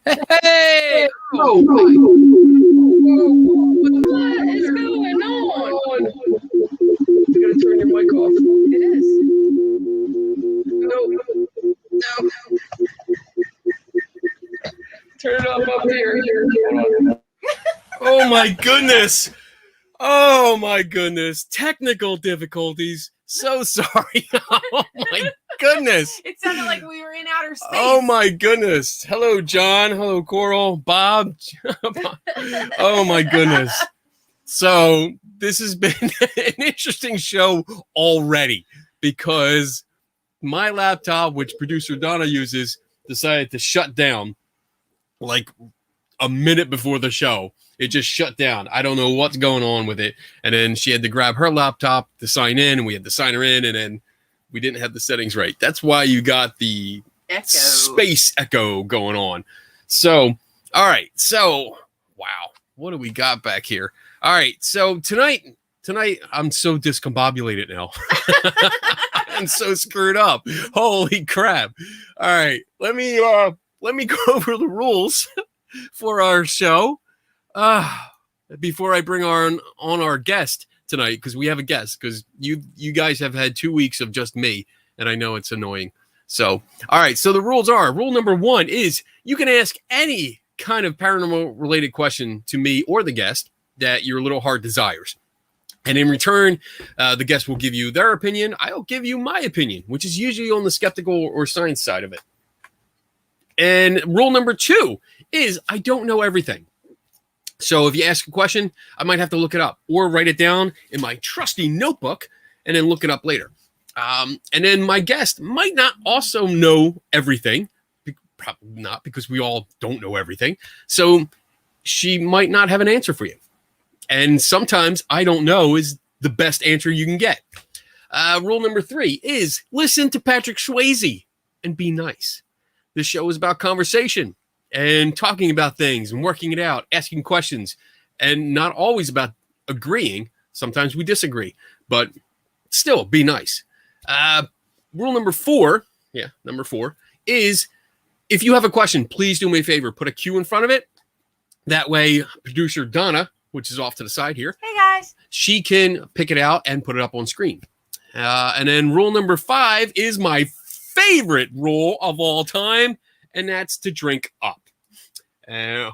Hey! Oh, What is going on? You gotta turn your mic off. It is. No. Turn it up here. Hold on. Oh my goodness! Oh my goodness! Technical difficulties. So sorry. Oh my goodness! It sounded like we were in outer space. Oh my goodness! Hello, John. Hello, Coral. Bob. Oh my goodness! So this has been an interesting show already because my laptop, which producer Donna uses, decided to shut down like a minute before the show. It just shut down. I don't know what's going on with it. And then she had to grab her laptop to sign in, and we had to sign her in, and then we didn't have the settings right. That's why you got the space echo going on. So, all right. So, wow. What do we got back here? All right. So tonight, I'm so discombobulated now. I'm so screwed up. Holy crap. All right. Let me go over the rules for our show. Before I bring on our guest tonight, because we have a guest, because you guys have had 2 weeks of just me, and I know it's annoying. So, all right. So the rules are, rule number 1 is you can ask any kind of paranormal related question to me or the guest that your little heart desires. And in return, the guest will give you their opinion. I'll give you my opinion, which is usually on the skeptical or science side of it. And rule number 2 is I don't know everything. So if you ask a question, I might have to look it up or write it down in my trusty notebook and then look it up later. And then my guest might not also know everything. Probably not, because we all don't know everything. So she might not have an answer for you. And sometimes I don't know is the best answer you can get. Rule number 3 is listen to Patrick Swayze and be nice. This show is about conversation and talking about things and working it out, asking questions, and not always about agreeing. Sometimes we disagree, but still be nice. Rule number 4, number 4 is if you have a question, please do me a favor, put a Q in front of it. That way, producer Donna, which is off to the side here, hey guys, she can pick it out and put it up on screen. And then rule number 5 is my favorite rule of all time, and that's to drink up. There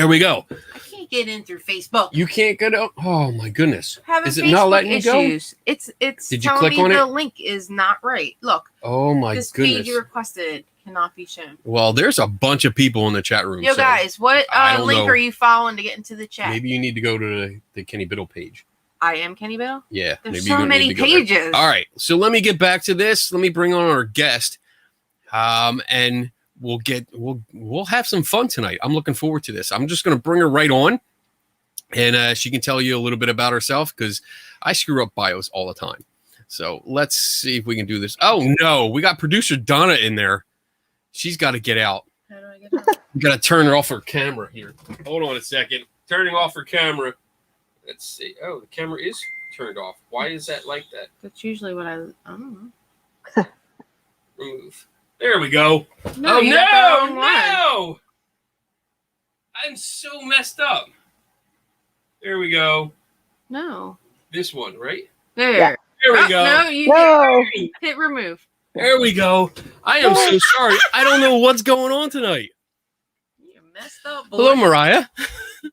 we go. I can't get in through Facebook. You can't get out. Oh my goodness! Having is it Facebook not letting issues. you go? It's Did you telling click me on the it? link is not right. Look. Oh my this goodness! page you requested cannot be shown. Well, there's a bunch of people in the chat room. Yo, so guys, what link know. are you following to get into the chat? Maybe you need to go to the Kenny Biddle page. I am Kenny Biddle? Yeah. There's maybe so many pages. All right. So let me get back to this. Let me bring on our guest. And we'll have some fun tonight. I'm looking forward to this. I'm just going to bring her right on, and she can tell you a little bit about herself because I screw up bios all the time. So let's see if we can do this. Oh no, we got producer Donna in there. She's got to get out. How do I get out? We got to turn her off her camera here. Hold on a second. Turning off her camera. Let's see. Oh, the camera is turned off. Why is that like that? That's usually what I don't know. Remove. There we go. No, no! I'm so messed up. There we go. No. This one, right? There. Yeah. There we go. No, you No. hit remove. There we go. I am so sorry. I don't know what's going on tonight. You messed up, boy. Hello, Mariah.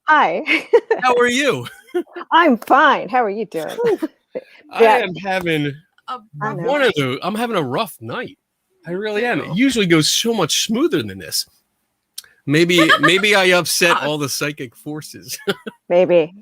Hi. How are you? I'm fine. How are you doing? I am having I know. I'm having a rough night. I really am. It usually goes so much smoother than this. Maybe I upset all the psychic forces. Maybe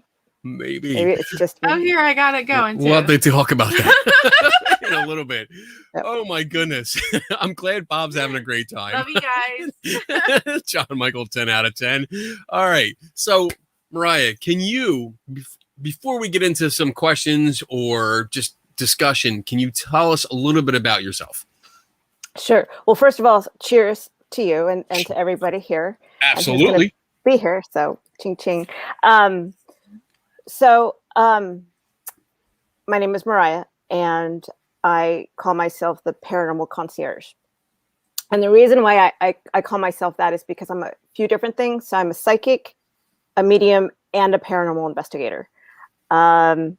Maybe it's just me. Oh, here I got it going too. we'll have to talk about that in a little bit. Yep. Oh my goodness. I'm glad Bob's having a great time. Love you guys. John Michael, 10 out of 10. All right. So, Mariah, can you, before we get into some questions or just discussion, can you tell us a little bit about yourself? Sure. Well, first of all, cheers to you and to everybody here. Absolutely. Be here. So, ching ching. My name is Mariah, and I call myself the paranormal concierge. And the reason why I call myself that is because I'm a few different things. So I'm a psychic, a medium, and a paranormal investigator. I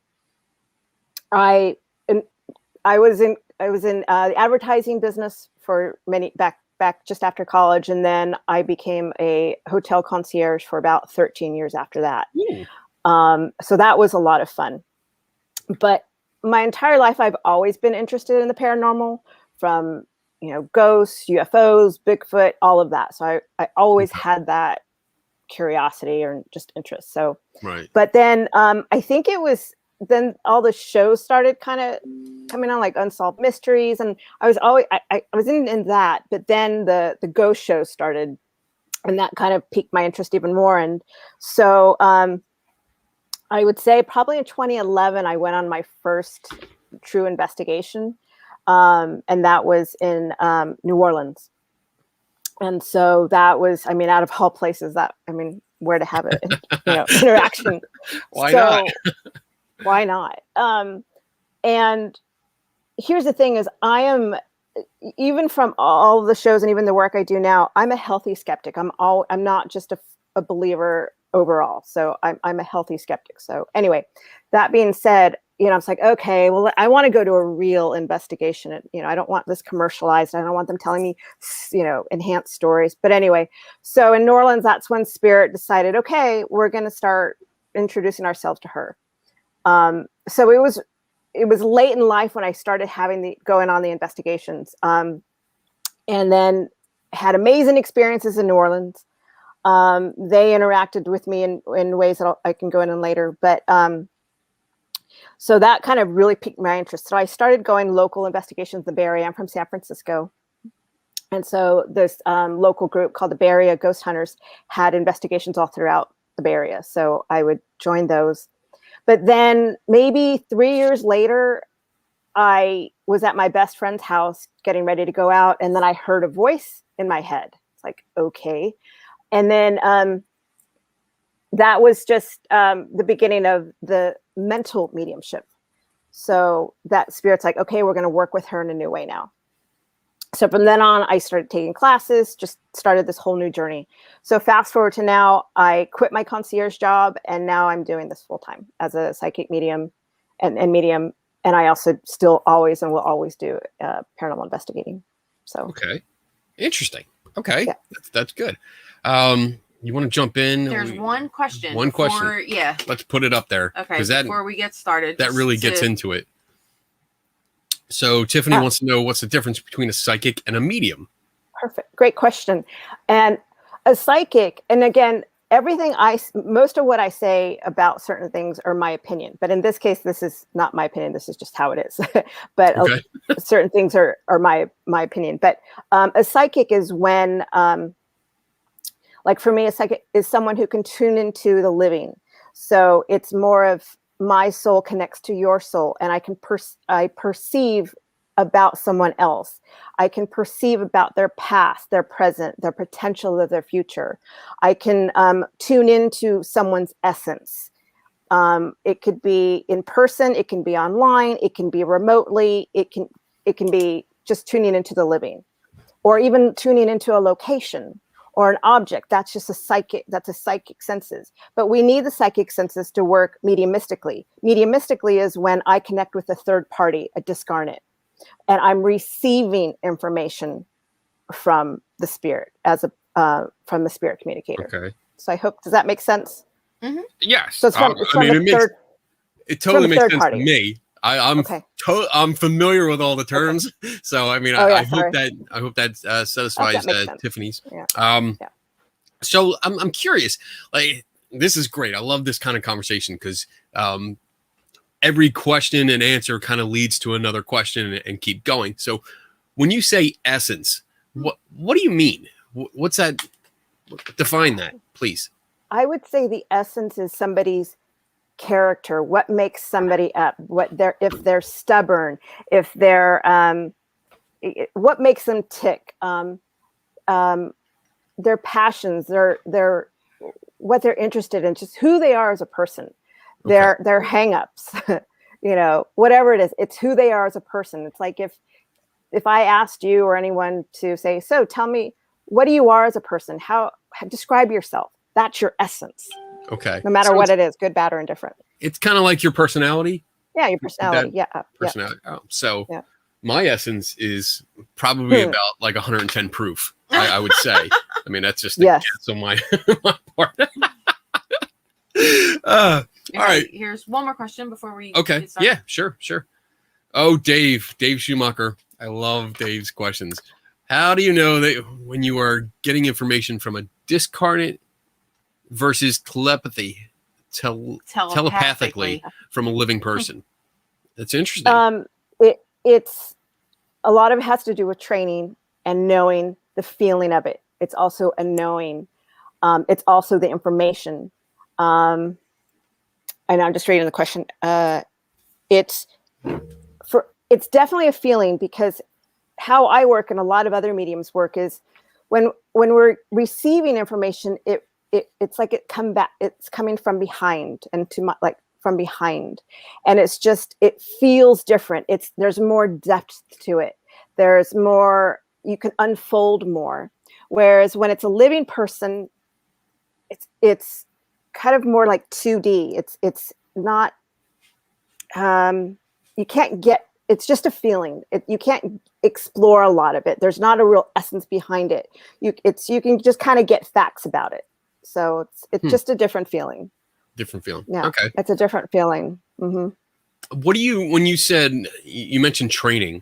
was in the advertising business for many back just after college, and then I became a hotel concierge for about 13 years after that. So that was a lot of fun. But my entire life, I've always been interested in the paranormal, from ghosts, UFOs, Bigfoot, all of that. So I always had that curiosity or just interest. So, right. But then I think it was then all the shows started kind of coming on, like Unsolved Mysteries, and I was always I was in that. But then the ghost shows started, and that kind of piqued my interest even more. And so I would say probably in 2011 I went on my first true investigation, and that was in New Orleans. And so that was, I mean, out of all places, where to have an interaction. Why not? Why not? And here's the thing: is I am, even from all the shows and even the work I do now, I'm a healthy skeptic. I'm not just a believer overall. So I'm a healthy skeptic. So anyway, that being said, I was like, okay, well, I want to go to a real investigation. And, I don't want this commercialized. I don't want them telling me, enhanced stories. But anyway, so in New Orleans, that's when Spirit decided, okay, we're going to start introducing ourselves to her. So it was late in life when I started going on the investigations, and then had amazing experiences in New Orleans. They interacted with me in ways that I can go in later, but so that kind of really piqued my interest. So I started going local investigations in the Bay Area. I'm from San Francisco. And so this local group called the Bay Area Ghost Hunters had investigations all throughout the Bay Area. So I would join those. But then maybe 3 years later, I was at my best friend's house getting ready to go out. And then I heard a voice in my head. It's like, okay. And then that was just the beginning of the mental mediumship. So that Spirit's like, okay, we're going to work with her in a new way now. So from then on, I started taking classes, just started this whole new journey. So fast forward to now, I quit my concierge job, and now I'm doing this full time as a psychic medium and medium. And I also still always and will always do paranormal investigating. So okay, interesting. Okay, yeah. That's good. You want to jump in? There's one question. One question. Yeah. Let's put it up there. Okay. Before we get started, that really gets into it. So Tiffany wants to know, what's the difference between a psychic and a medium? Perfect. Great question. And a psychic, and again, most of what I say about certain things are my opinion, but in this case, this is not my opinion. This is just how it is. But okay. Certain things are my opinion. But a psychic is when, like for me, a psychic is someone who can tune into the living. So it's more of my soul connects to your soul, and I can I perceive about someone else. I can perceive about their past, their present, their potential of their future. I can tune into someone's essence. It could be in person, it can be online, it can be remotely, it can be just tuning into the living, or even tuning into a location or an object. That's just a psychic senses. But we need the psychic senses to work mediumistically. Mediumistically is when I connect with a third party, a discarnate, and I'm receiving information from the spirit from the spirit communicator. Okay. So does that make sense? Mm-hmm. Yes. So it totally makes sense party. to me. I'm familiar with all the terms, so I mean, I hope that satisfies Tiffany's. Yeah. So I'm curious. Like, this is great. I love this kind of conversation because every question and answer kind of leads to another question and keep going. So when you say essence, what do you mean? What's that? Define that, please. I would say the essence is somebody's character, what makes somebody up, if they're stubborn, if they're what makes them tick, their passions, their what they're interested in, just who they are as a person, their hang-ups, whatever it is, it's who they are as a person. It's like if I asked you or anyone to say, so tell me, what do you are as a person? How describe yourself? That's your essence. Okay. No matter So what it is, good, bad, or indifferent. it's kind of like your personality. Yeah, your personality. Yeah. Personality. Oh, so Yeah. my essence is probably about like 110 proof. I would say. I mean, that's just a Yes. guess on my part. All right. Here's one more question before we. Okay. get started. Yeah. Sure. Oh, Dave Schumacher. I love Dave's questions. How do you know that when you are getting information from a discarnate versus telepathically from a living person? That's interesting. It's a lot of it has to do with training and knowing the feeling of it. It's also a knowing. It's also the information. And I'm just reading the question. It's definitely a feeling, because how I work and a lot of other mediums work is when we're receiving information, it's like it's coming from behind and from behind, and it feels different. There's more depth to it. There's more, you can unfold more. Whereas when it's a living person, it's kind of more like 2D. It's not, you can't get, it's just a feeling. You can't explore a lot of it. There's not a real essence behind it. You can just kind of get facts about it. So it's just a different feeling. Different feeling. Yeah. Okay. It's a different feeling. Mm-hmm. What do you, when you said, you mentioned training,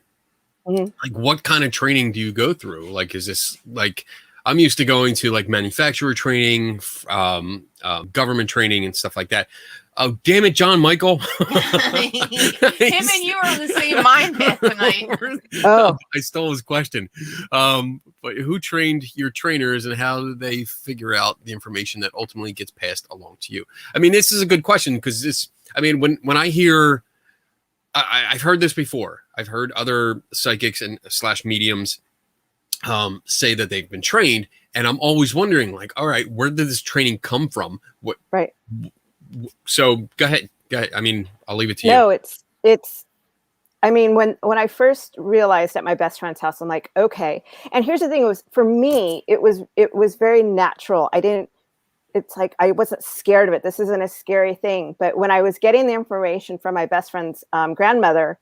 Mm-hmm. like what kind of training do you go through? Like, is this like, I'm used to going to like manufacturer training, government training and stuff like that. Oh, damn it, John Michael. Him and you are on the same mind path tonight. Oh. I stole his question. But who trained your trainers, and how do they figure out the information that ultimately gets passed along to you? I mean, this is a good question, because when I hear, I've heard this before. I've heard other psychics and / mediums say that they've been trained, and I'm always wondering, like, all right, where did this training come from? What? Right. So go ahead. I mean, I'll leave it to you. No, it's. I mean, when I first realized at my best friend's house, I'm like, okay. And here's the thing: for me, it was very natural. It's like I wasn't scared of it. This isn't a scary thing. But when I was getting the information from my best friend's grandmother,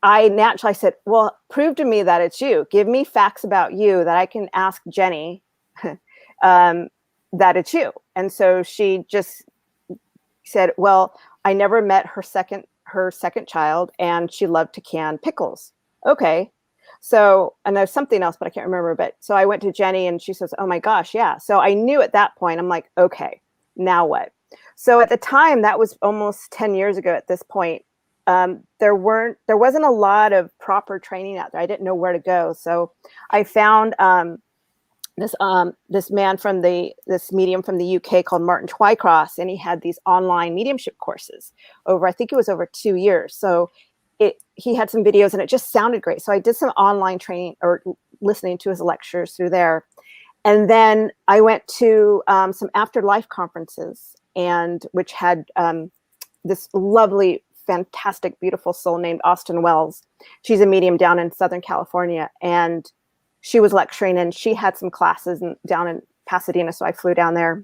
I naturally said, well, prove to me that it's you. Give me facts about you that I can ask Jenny that it's you. And so she just said, well, I never met her second child, and she loved to can pickles. Okay. So, and there's something else, but I can't remember. But so I went to Jenny, and she says, oh my gosh, yeah. So I knew at that point, I'm like, okay, now what? So at the time, that was almost 10 years ago at this point, there wasn't a lot of proper training out there. I didn't know where to go. So I found this man from this medium from the UK called Martin Twycross, and he had these online mediumship courses I think it was over 2 years. So he had some videos, and it just sounded great. So I did some online training or listening to his lectures through there. And then I went to some afterlife conferences, and which had this lovely, fantastic, beautiful soul named Austin Wells. She's a medium down in Southern California, and she was lecturing, and she had some classes down in Pasadena. So I flew down there,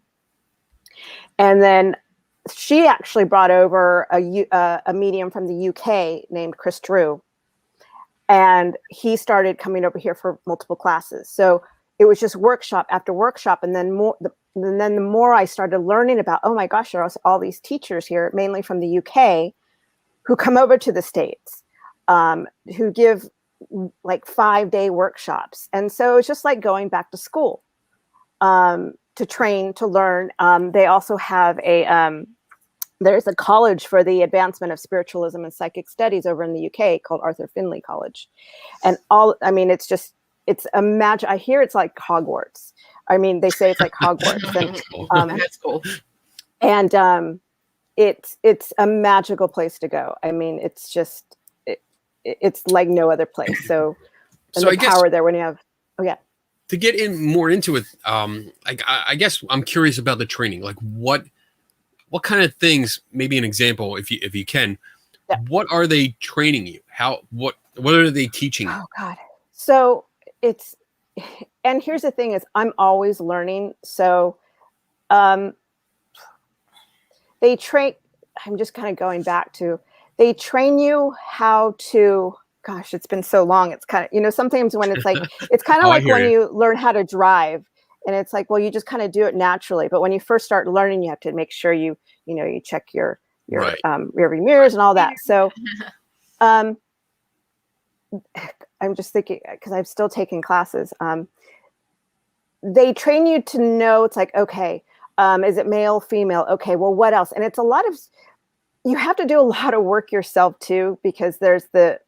and then she actually brought over a medium from the UK named Chris Drew, and he started coming over here for multiple classes. So it was just workshop after workshop, and then the more I started learning about, oh my gosh, there are all these teachers here, mainly from the UK, who come over to the States, who give like 5-day workshops. And so it's just like going back to school to train, to learn. They also have there's a college for the advancement of spiritualism and psychic studies over in the UK called Arthur Findlay College. And it's a magic. I hear it's like Hogwarts. I mean, they say it's like Hogwarts. And, That's cool. And it's a magical place to go. I mean, it's just, it's like no other place. So I guess, power there when you have, to get more into it, I guess I'm curious about the training. Like what kind of things, maybe an example, if you can, what are they training you? What are they teaching? Oh God. So it's, and here's the thing is I'm always learning. So um, they train, I'm just kind of going back to, they train you how to, gosh, it's been so long. It's kind of, you know, sometimes when it's like, it's kind of Oh, I like hear when you. you learn how to drive and it's like, well, you just kind of do it naturally. But when you first start learning, you have to make sure you know, you check your Right. rearview mirrors and all that. So um, I'm just thinking, because I'm still taking classes. They train you to know, it's like, okay, is it male, female? Okay, well, what else? And it's a lot of, you have to do a lot of work yourself too, because there's the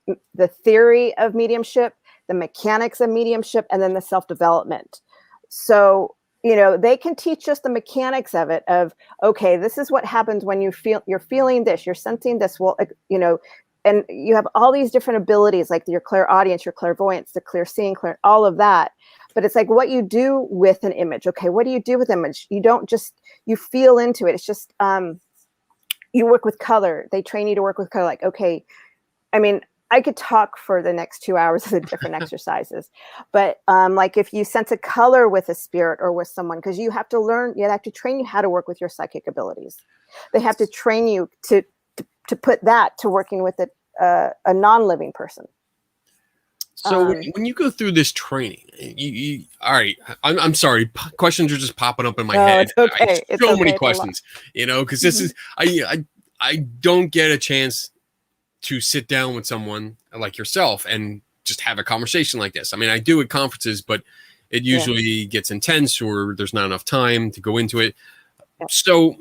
theory of mediumship, the mechanics of mediumship, and then the self-development. So, you know, they can teach us the mechanics of it, of, okay, this is what happens when you're feeling this, you're sensing this. Well, you know, and you have all these different abilities, like your clairaudience, your clairvoyance, the clear seeing, all of that. But it's like what you do with an image. Okay, what do you do with image? You don't just, you feel into it. It's just, you work with color. They train you to work with color. Like, okay, I mean, I could talk for the next 2 hours of the different exercises, but like if you sense a color with a spirit or with someone, because you have to learn, you have to train you how to work with your psychic abilities. They have to train you to put that to working with a non-living person. So when you go through this training, you all right? I'm sorry. Questions are just popping up in my head. It's okay. It's so okay. many questions, you know, because this is I don't get a chance to sit down with someone like yourself and just have a conversation like this. I mean, I do at conferences, but it usually gets intense or there's not enough time to go into it. Yeah. So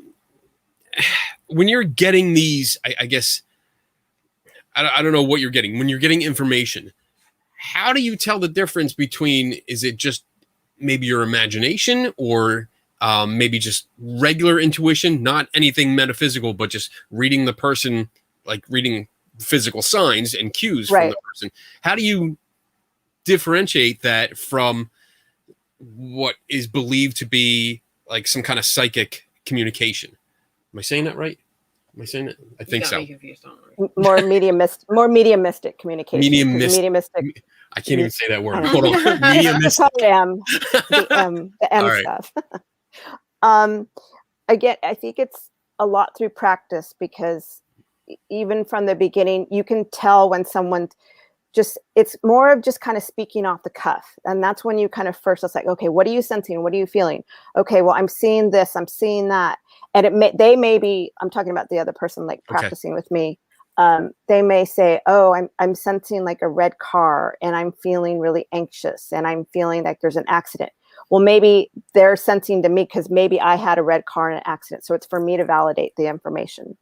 when you're getting these, I guess I don't know what you're getting when you're getting information. How do you tell the difference between, is it just maybe your imagination or maybe just regular intuition, not anything metaphysical, but just reading the person, like reading physical signs and cues from the person? How do you differentiate that from what is believed to be like some kind of psychic communication? Am I saying that right? Am I saying it? I think so. More mediumistic communication. Mediumistic. I can't even say that word. Hold on. Mediumistic. The M right. Stuff. Again, I think it's a lot through practice, because even from the beginning, you can tell when someone just, it's more of just kind of speaking off the cuff. And that's when you kind of first, it's like, okay, what are you sensing? What are you feeling? Okay, well, I'm seeing this, I'm seeing that. And they may be, I'm talking about the other person, like practicing with me. They may say, oh, I'm sensing like a red car and I'm feeling really anxious and I'm feeling like there's an accident. Well, maybe they're sensing to me because maybe I had a red car in an accident. So it's for me to validate the information.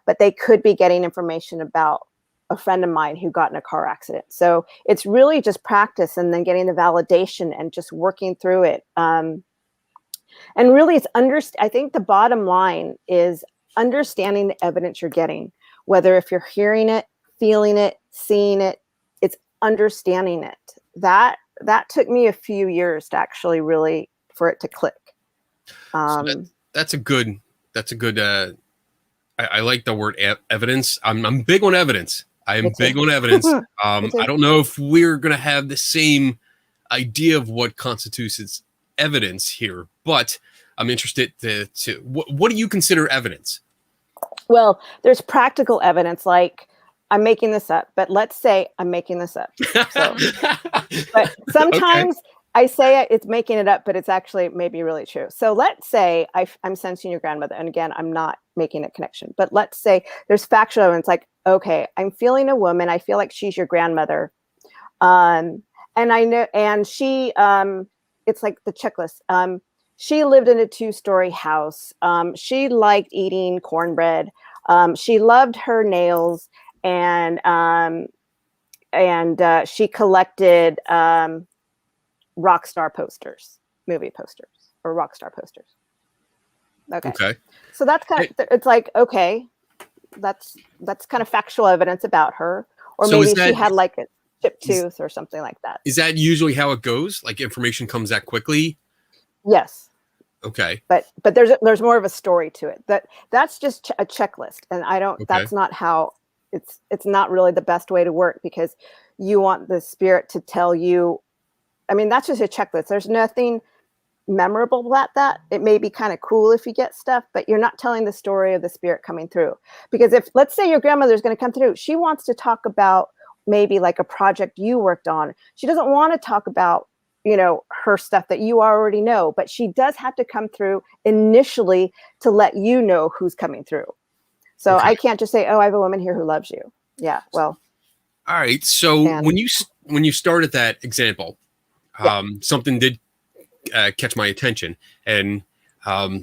But they could be getting information about a friend of mine who got in a car accident. So it's really just practice and then getting the validation and just working through it. And really it's I think the bottom line is understanding the evidence you're getting, whether if you're hearing it, feeling it, seeing it, it's understanding it. That took me a few years to actually really, for it to click. So that's a good, I like the word evidence. I'm big on evidence. I'm big on evidence. I don't know if we're going to have the same idea of what constitutes its evidence here, but I'm interested to what do you consider evidence? Well, there's practical evidence, like I'm making this up, but let's say I'm making this up. So, but sometimes I say it's making it up, but it's actually maybe really true. So let's say I'm sensing your grandmother. And again, I'm not making a connection, but let's say there's factual evidence like, okay, I'm feeling a woman. I feel like she's your grandmother. And I know, and she, it's like the checklist. She lived in a 2-story house. She liked eating cornbread. She loved her nails, and she collected rock star posters, movie posters, or rock star posters. Okay. So that's kind of, it's like, okay, that's kind of factual evidence about her, or so maybe she had like a chipped tooth or something like that. Is that usually how it goes? Like information comes that quickly? Yes. Okay. But there's more of a story to it. That's just a checklist, and I don't. Okay. That's not how it's not really the best way to work, because you want the spirit to tell you. I mean, that's just a checklist. There's nothing memorable about that. It may be kind of cool if you get stuff, but you're not telling the story of the spirit coming through. Because if, let's say your grandmother is going to come through, she wants to talk about maybe like a project you worked on. She doesn't want to talk about, you know, her stuff that you already know, but she does have to come through initially to let you know who's coming through. So I can't just say, oh, I have a woman here who loves you. Yeah. Well, all right. So when you started that example, something did catch my attention, and I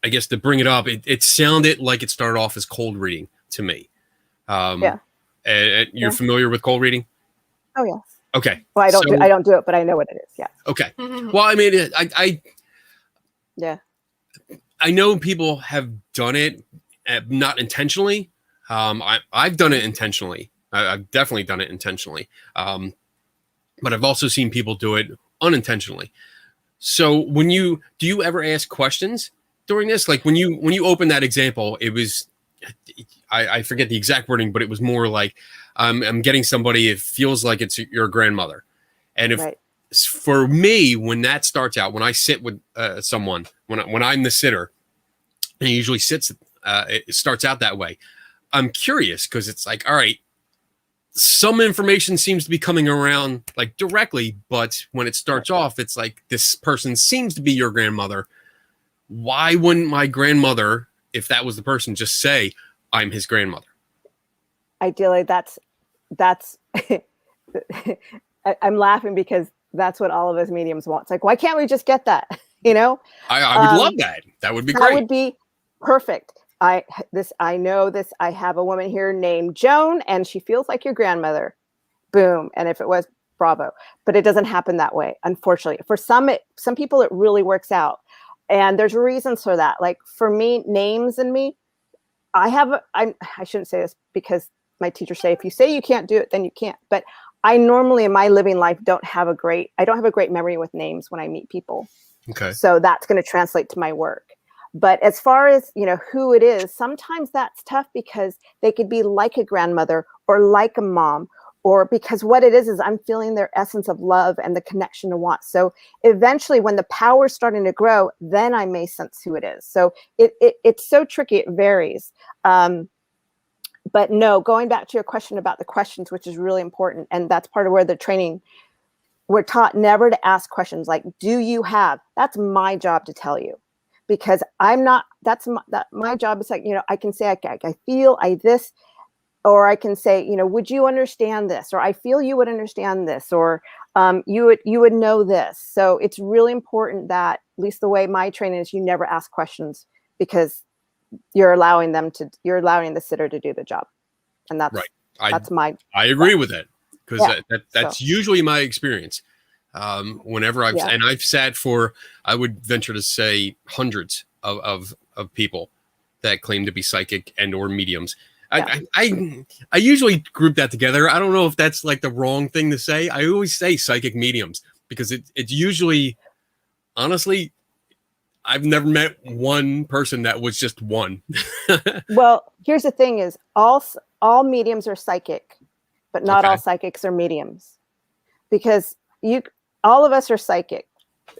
guess to bring it up, it sounded like it started off as cold reading to me. And you're familiar with cold reading? Oh yes. Okay. Well, I don't do it, but I know what it is. Yeah. Okay. Well, I mean, I know people have done it, not intentionally. I've done it intentionally. I've definitely done it intentionally. But I've also seen people do it unintentionally. So do you ever ask questions during this? Like when you open that example, it was, I forget the exact wording, but it was more like, I'm getting somebody, it feels like it's your grandmother. And for me, when that starts out, when I sit with someone, when I'm the sitter, and it usually it starts out that way. I'm curious because it's like, all right, some information seems to be coming around like directly, but when it starts off, it's like this person seems to be your grandmother. Why wouldn't my grandmother, if that was the person, just say, I'm his grandmother? Ideally, that's I'm laughing because that's what all of us mediums want. It's like, why can't we just get that? You know, I would love that. That would be great. That would be perfect. I know this. I have a woman here named Joan, and she feels like your grandmother. Boom. And if it was, bravo. But it doesn't happen that way, unfortunately. For some people, it really works out, and there's reasons for that. Like for me, names and me, I shouldn't say this because my teachers say if you say you can't do it, then you can't. But I normally in my living life I don't have a great memory with names when I meet people. Okay. So that's going to translate to my work. But as far as, you know, who it is, sometimes that's tough because they could be like a grandmother or like a mom, or because what it is I'm feeling their essence of love and the connection to want. So eventually when the power's starting to grow, then I may sense who it is. So it's so tricky. It varies. But no, going back to your question about the questions, which is really important. And that's part of where the training, we're taught never to ask questions like, do you have? That's my job to tell you. Because I'm not, my job is like, you know, I can say, I feel this, or I can say, you know, would you understand this? Or I feel you would understand this, or you would know this. So it's really important that, at least the way my training is, you never ask questions because you're allowing the sitter to do the job. And that's right. I agree with that because that's usually my experience. Whenever I've sat for, I would venture to say hundreds of people that claim to be psychic and or mediums. I usually group that together. I don't know if that's like the wrong thing to say. I always say psychic mediums because it's usually, honestly, I've never met one person that was just one. Well, here's the thing is all mediums are psychic, but not all psychics are mediums, because all of us are psychic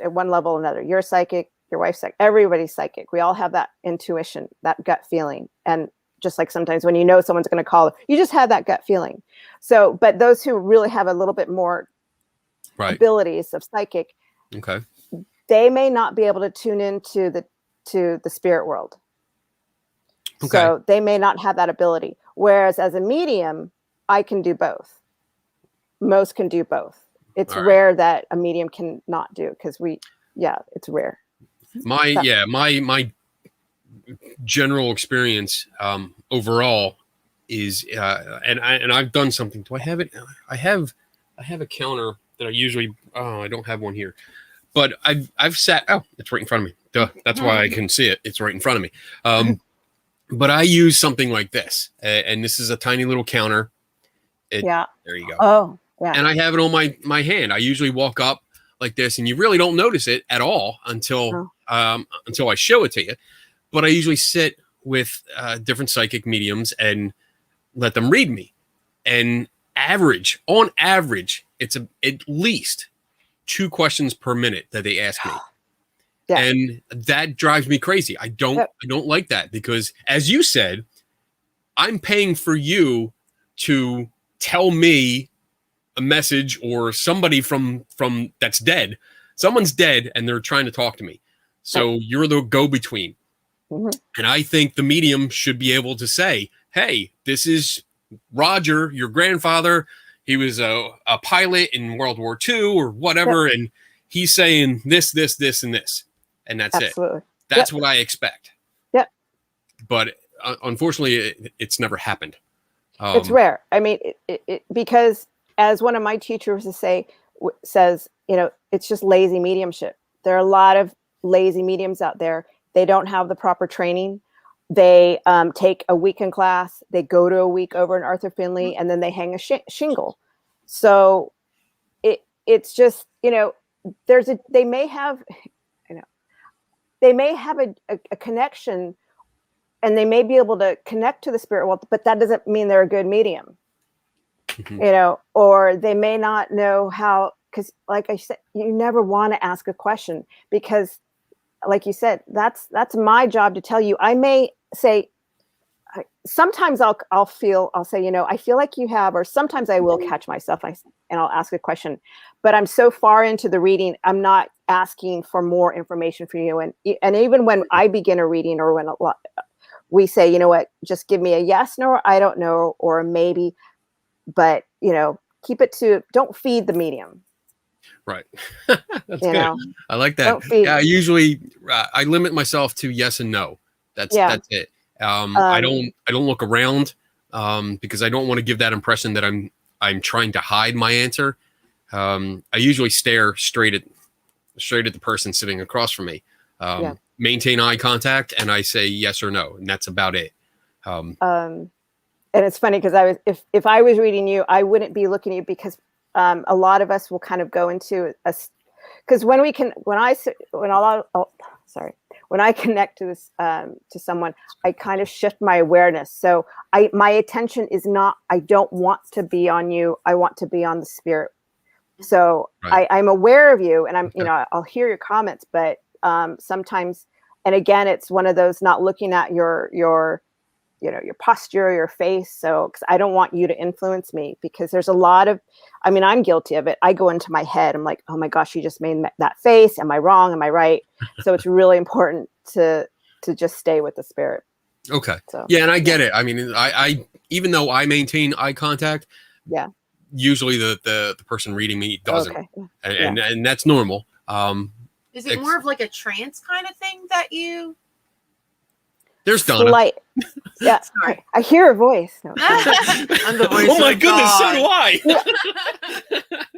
at one level or another. You're psychic, your wife's psychic, everybody's psychic. We all have that intuition, that gut feeling. And just like sometimes when you know someone's going to call, you just have that gut feeling. So, but those who really have a little bit more abilities of psychic, they may not be able to tune into the spirit world. So they may not have that ability. Whereas as a medium, I can do both. Most can do both. It's rare that a medium can not do, because it's rare. My general experience overall is and I've done something. Do I have it? I have a counter that I usually I don't have one here. But I've sat it's right in front of me. Duh. That's why I can see it. It's right in front of me. But I use something like this. And this is a tiny little counter. There you go. Oh. Yeah. And I have it on my hand. I usually walk up like this, and you really don't notice it at all until I show it to you. But I usually sit with different psychic mediums and let them read me. And on average, it's at least 2 questions per minute that they ask me. Yeah. And that drives me crazy. I don't like that, because as you said, I'm paying for you to tell me a message, or somebody from that's dead. Someone's dead and they're trying to talk to me. So you're the go-between. Mhm. And I think the medium should be able to say, hey, this is Roger, your grandfather. He was a pilot in World War II or whatever. And he's saying this, this, this, and this. And that's Absolutely. it. That's what I expect. Yep. But unfortunately, it's never happened. It's rare. I mean, because as one of my teachers says, you know, it's just lazy mediumship. There are a lot of lazy mediums out there. They don't have the proper training. They take a week in class. They go to a week over in Arthur Finley, and then they hang a shingle. So it's just, you know, they may have a connection, and they may be able to connect to the spirit world, but that doesn't mean they're a good medium. You know, or they may not know how, because like I said, you never want to ask a question, because like you said, that's my job to tell you. I may say, sometimes I'll say, you know, I feel like you have, or sometimes I will catch myself and I'll ask a question, but I'm so far into the reading, I'm not asking for more information from you. And even when I begin a reading, or when we say, you know what, just give me a yes, no, or I don't know, or a maybe, but you know, keep it to, don't feed the medium. Right. That's good. Know? I like that. Yeah, usually I limit myself to yes and no. That's it. I don't look around because I don't want to give that impression that I'm trying to hide my answer. I usually stare straight at the person sitting across from me. Maintain eye contact, and I say yes or no, and that's about it. And it's funny because if I was reading you, I wouldn't be looking at you, because a lot of us will kind of go into because when I connect to this to someone, I kind of shift my awareness. So my attention is not, I don't want to be on you. I want to be on the spirit. So I'm aware of you, and you know, I'll hear your comments, but sometimes, and again, it's one of those, not looking at your you know, your posture, your face. So, because I don't want you to influence me, because there's a lot of, I mean, I'm guilty of it. I go into my head. I'm like, oh my gosh, you just made that face. Am I wrong? Am I right? So it's really important to just stay with the spirit. Okay. So, yeah. And I get it. I mean, I even though I maintain eye contact, usually the person reading me doesn't. Okay. And that's normal. Is it more of like a trance kind of thing that you? There's Donna. Yeah, sorry. I hear a voice. No, I'm the voice. Oh my goodness, so do I.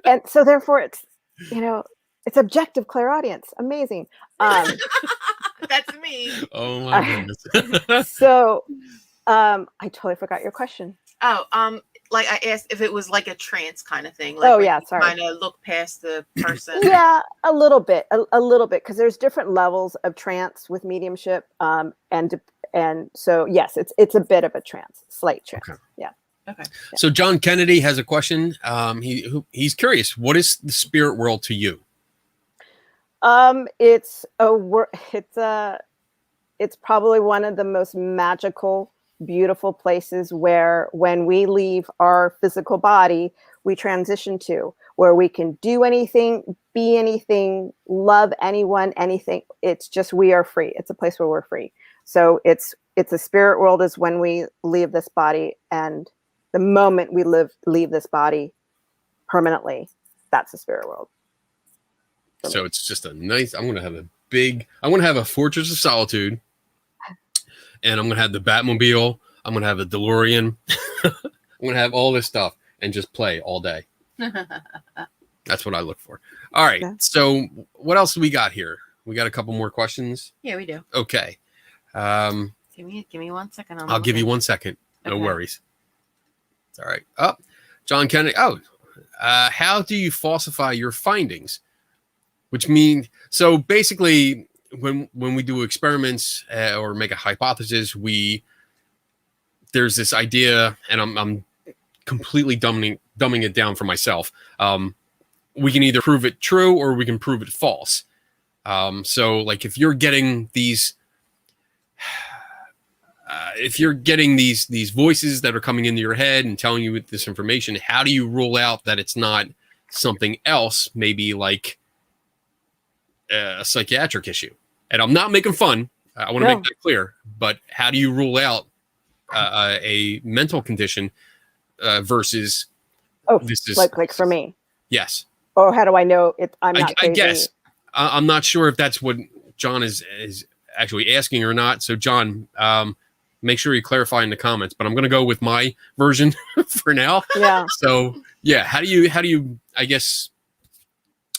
And so therefore, it's, you know, it's objective clairaudience. Amazing. That's me. Oh my goodness. So, I totally forgot your question. Oh, like I asked if it was like a trance kind of thing. Like, oh yeah, sorry. Kind of look past the person. Yeah, a little bit, because there's different levels of trance with mediumship, and so yes, it's a bit of a trance, slight trance. Okay. Yeah. Okay. Yeah. So John Kennedy has a question. He's curious. What is the spirit world to you? It's probably one of the most magical, beautiful places where, when we leave our physical body, we transition to, where we can do anything, be anything, love anyone, anything. It's just, we are free. It's a place where we're free. So it's a spirit world is when we leave this body, and the moment we leave this body permanently, that's the spirit world. So it's just a nice, I'm going to have a Fortress of Solitude, and I'm going to have the Batmobile. I'm going to have a DeLorean. I'm going to have all this stuff and just play all day. That's what I look for. All right. Yeah. So what else do we got here? We got a couple more questions. Yeah, we do. Okay. Give me 1 second. I'll give you 1 second. No worries. It's all right. Oh, John Kennedy. Oh, how do you falsify your findings? Which means, so basically, when we do experiments or make a hypothesis, there's this idea, and I'm completely dumbing it down for myself. We can either prove it true or we can prove it false. So like if you're getting these voices that are coming into your head and telling you this information, how do you rule out that it's not something else, maybe like a psychiatric issue? And I'm not making fun. I want to make that clear. But how do you rule out a mental condition versus this is like for me? Yes. Or how do I know I'm not crazy? I guess I'm not sure if that's what John is actually asking or not. So John, make sure you clarify in the comments. But I'm going to go with my version for now. Yeah. So yeah, how do you? I guess.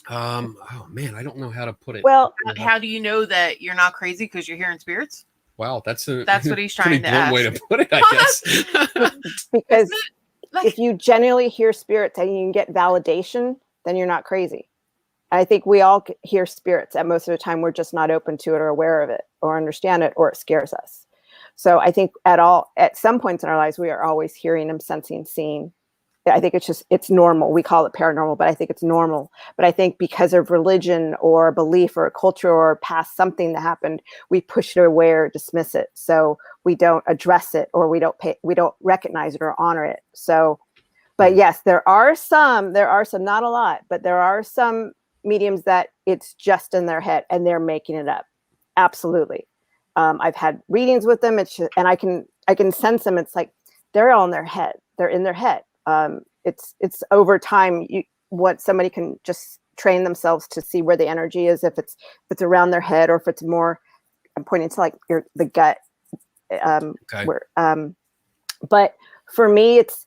Oh man, I don't know how to put it. Well, how do you know that you're not crazy because you're hearing spirits? Wow, that's what he's trying to ask. Way to put it, I guess. Because if you genuinely hear spirits and you can get validation, then you're not crazy. I think we all hear spirits, and most of the time we're just not open to it or aware of it or understand it, or it scares us. So I think at some points in our lives, we are always hearing them, sensing, seeing. I think it's normal. We call it paranormal, but I think it's normal. But I think because of religion or belief or a culture or past something that happened, we push it away or dismiss it. So we don't address it, or we don't recognize it or honor it. So, but yes, there are some, not a lot, but there are some mediums that it's just in their head and they're making it up. Absolutely. I've had readings with them. And I can sense them. It's like, they're all in their head. They're in their head. It's over time. What somebody can just train themselves to see where the energy is, if it's around their head, or if it's more, I'm pointing to like the gut. But for me, it's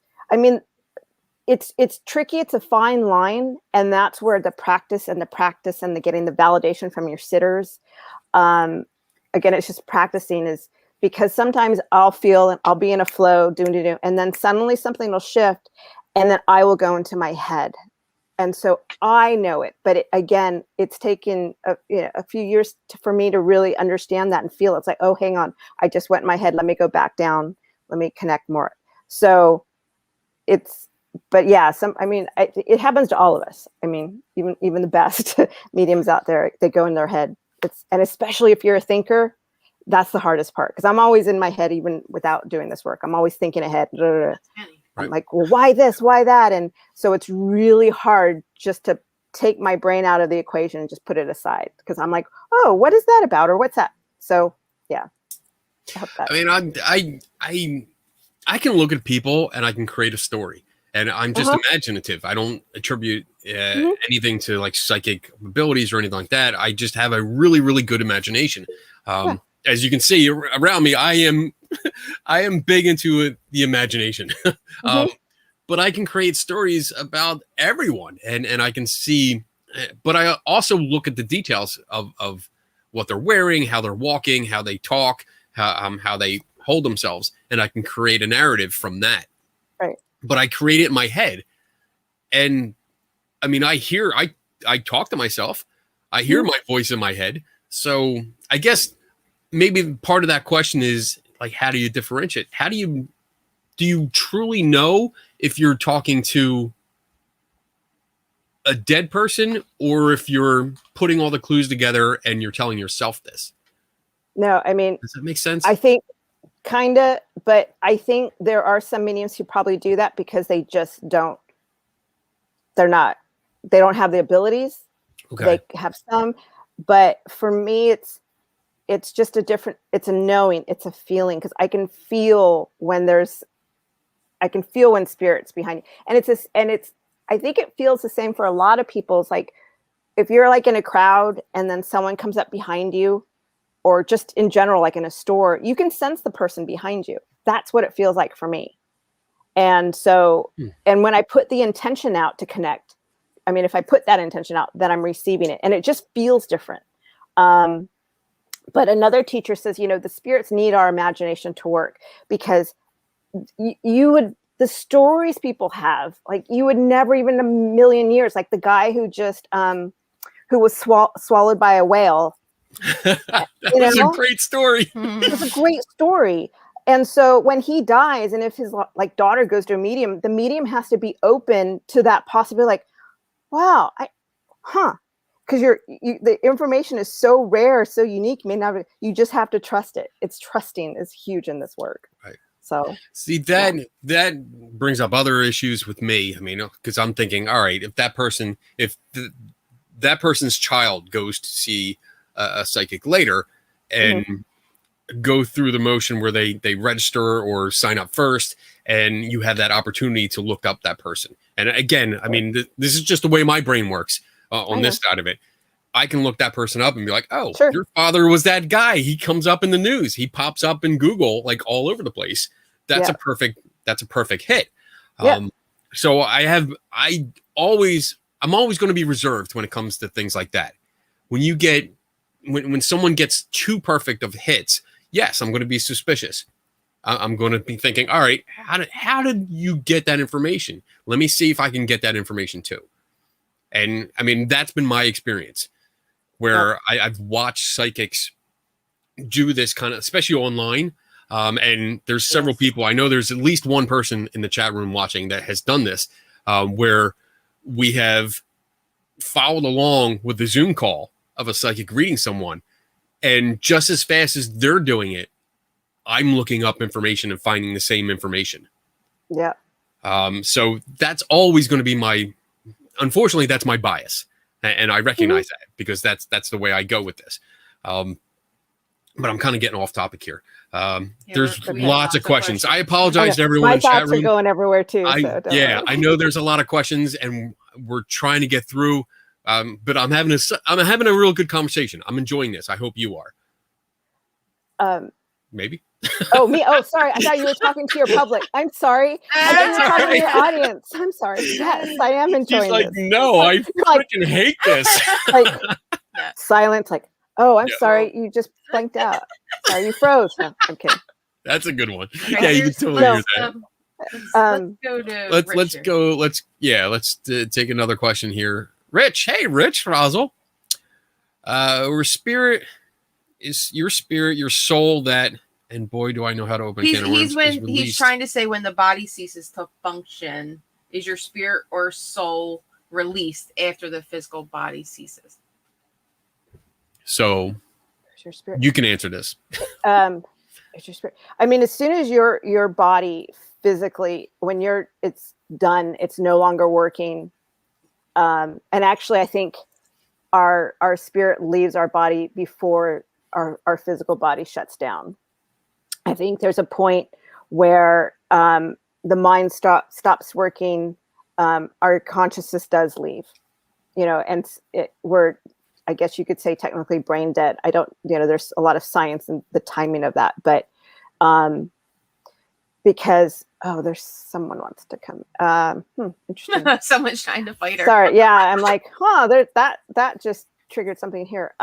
tricky. It's a fine line. And that's where the practice and the getting the validation from your sitters. Again, it's just practicing, is because sometimes I'll feel and I'll be in a flow, and then suddenly something will shift, and then I will go into my head. And so I know it, but it's taken a few years for me to really understand that and feel it. It's like, oh, hang on, I just went in my head. Let me go back down. Let me connect more. So but yeah, it happens to all of us. I mean, even the best mediums out there, they go in their head. And especially if you're a thinker, that's the hardest part, because I'm always in my head, even without doing this work. I'm always thinking ahead. Right. I'm like, well, why this? Why that? And so it's really hard just to take my brain out of the equation and just put it aside, because I'm like, oh, what is that about? Or what's that? So yeah. I mean, I can look at people and I can create a story, and I'm just imaginative. I don't attribute anything to like psychic abilities or anything like that. I just have a really, really good imagination. As you can see around me, I am big into the imagination. But I can create stories about everyone, and I can see, but I also look at the details of what they're wearing, how they're walking, how they talk, how they hold themselves, and I can create a narrative from that. Right. But I create it in my head, and I mean, I talk to myself. I hear my voice in my head. So I guess maybe part of that question is like, how do you differentiate? Do you truly know if you're talking to a dead person, or if you're putting all the clues together and you're telling yourself this? No, I mean, does that make sense? I think kind of, but I think there are some mediums who probably do that because they just don't, they don't have the abilities. Okay. They have some, but for me, it's just it's a knowing, it's a feeling, because I can feel when spirits behind you. And I think it feels the same for a lot of people. It's like, if you're like in a crowd and then someone comes up behind you, or just in general, like in a store, you can sense the person behind you. That's what it feels like for me. And so, and when I put the intention out to connect, I mean, if I put that intention out, then I'm receiving it, and it just feels different. But another teacher says, the spirits need our imagination to work, because the stories people have, like, you would never even in a million years, like the guy who just, who was swallowed by a whale. That was a great story. It was a great story. And so when he dies, and if his like daughter goes to a medium, the medium has to be open to that possibility. Like, wow, because the information is so rare, so unique. You just have to trust it. It's trusting is huge in this work. Right. So see that brings up other issues with me. I mean, because I'm thinking, all right, if that person's child goes to see a psychic later and go through the motion where they register or sign up first, and you have that opportunity to look up that person. And again, I mean, this is just the way my brain works on this side of it. I can look that person up and be like, oh, sure. Your father was that guy. He comes up in the news. He pops up in Google, like all over the place. That's a perfect hit. Yeah. So I'm always going to be reserved when it comes to things like that. When you get, when someone gets too perfect of hits, yes, I'm going to be suspicious. I'm going to be thinking, all right, how did you get that information? Let me see if I can get that information too. And I mean, that's been my experience where I've watched psychics do this kind of, especially online. And there's several people, I know there's at least one person in the chat room watching that has done this, where we have followed along with the Zoom call of a psychic reading someone. And just as fast as they're doing it, I'm looking up information and finding the same information. Yeah. So that's always going to be unfortunately, that's my bias. And I recognize that because that's the way I go with this. But I'm kind of getting off topic here. There's lots of questions. I apologize to everyone in the chat room. My thoughts are going everywhere too. I know there's a lot of questions and we're trying to get through. But I'm having a real good conversation. I'm enjoying this. I hope you are. Maybe. Oh, me. Oh, sorry. I thought you were talking to your public. I'm sorry. I thought you were talking to your audience. I'm sorry. Yes, I am enjoying She's like, this. no, I freaking hate this. Like silence. Like, oh, I'm sorry. You just blanked out. Sorry, you froze. No, I'm kidding. That's a good one. Okay, yeah, you can totally hear that. Let's go to let's take another question here. Rich, hey, Rich Razzle. Is your spirit, your soul that, and boy, do I know how to open a can of worms. He's trying to say when the body ceases to function, is your spirit or soul released after the physical body ceases? So your spirit. You can answer this. It's your spirit. I mean, as soon as your body physically, when it's done, it's no longer working. And actually, I think our spirit leaves our body before our physical body shuts down. I think there's a point where the mind stops working. Our consciousness does leave, and I guess you could say technically brain dead. I don't, there's a lot of science in the timing of that, but because there's someone wants to come. Interesting. Someone's trying to fight her. Sorry, yeah, I'm like, that just triggered something here.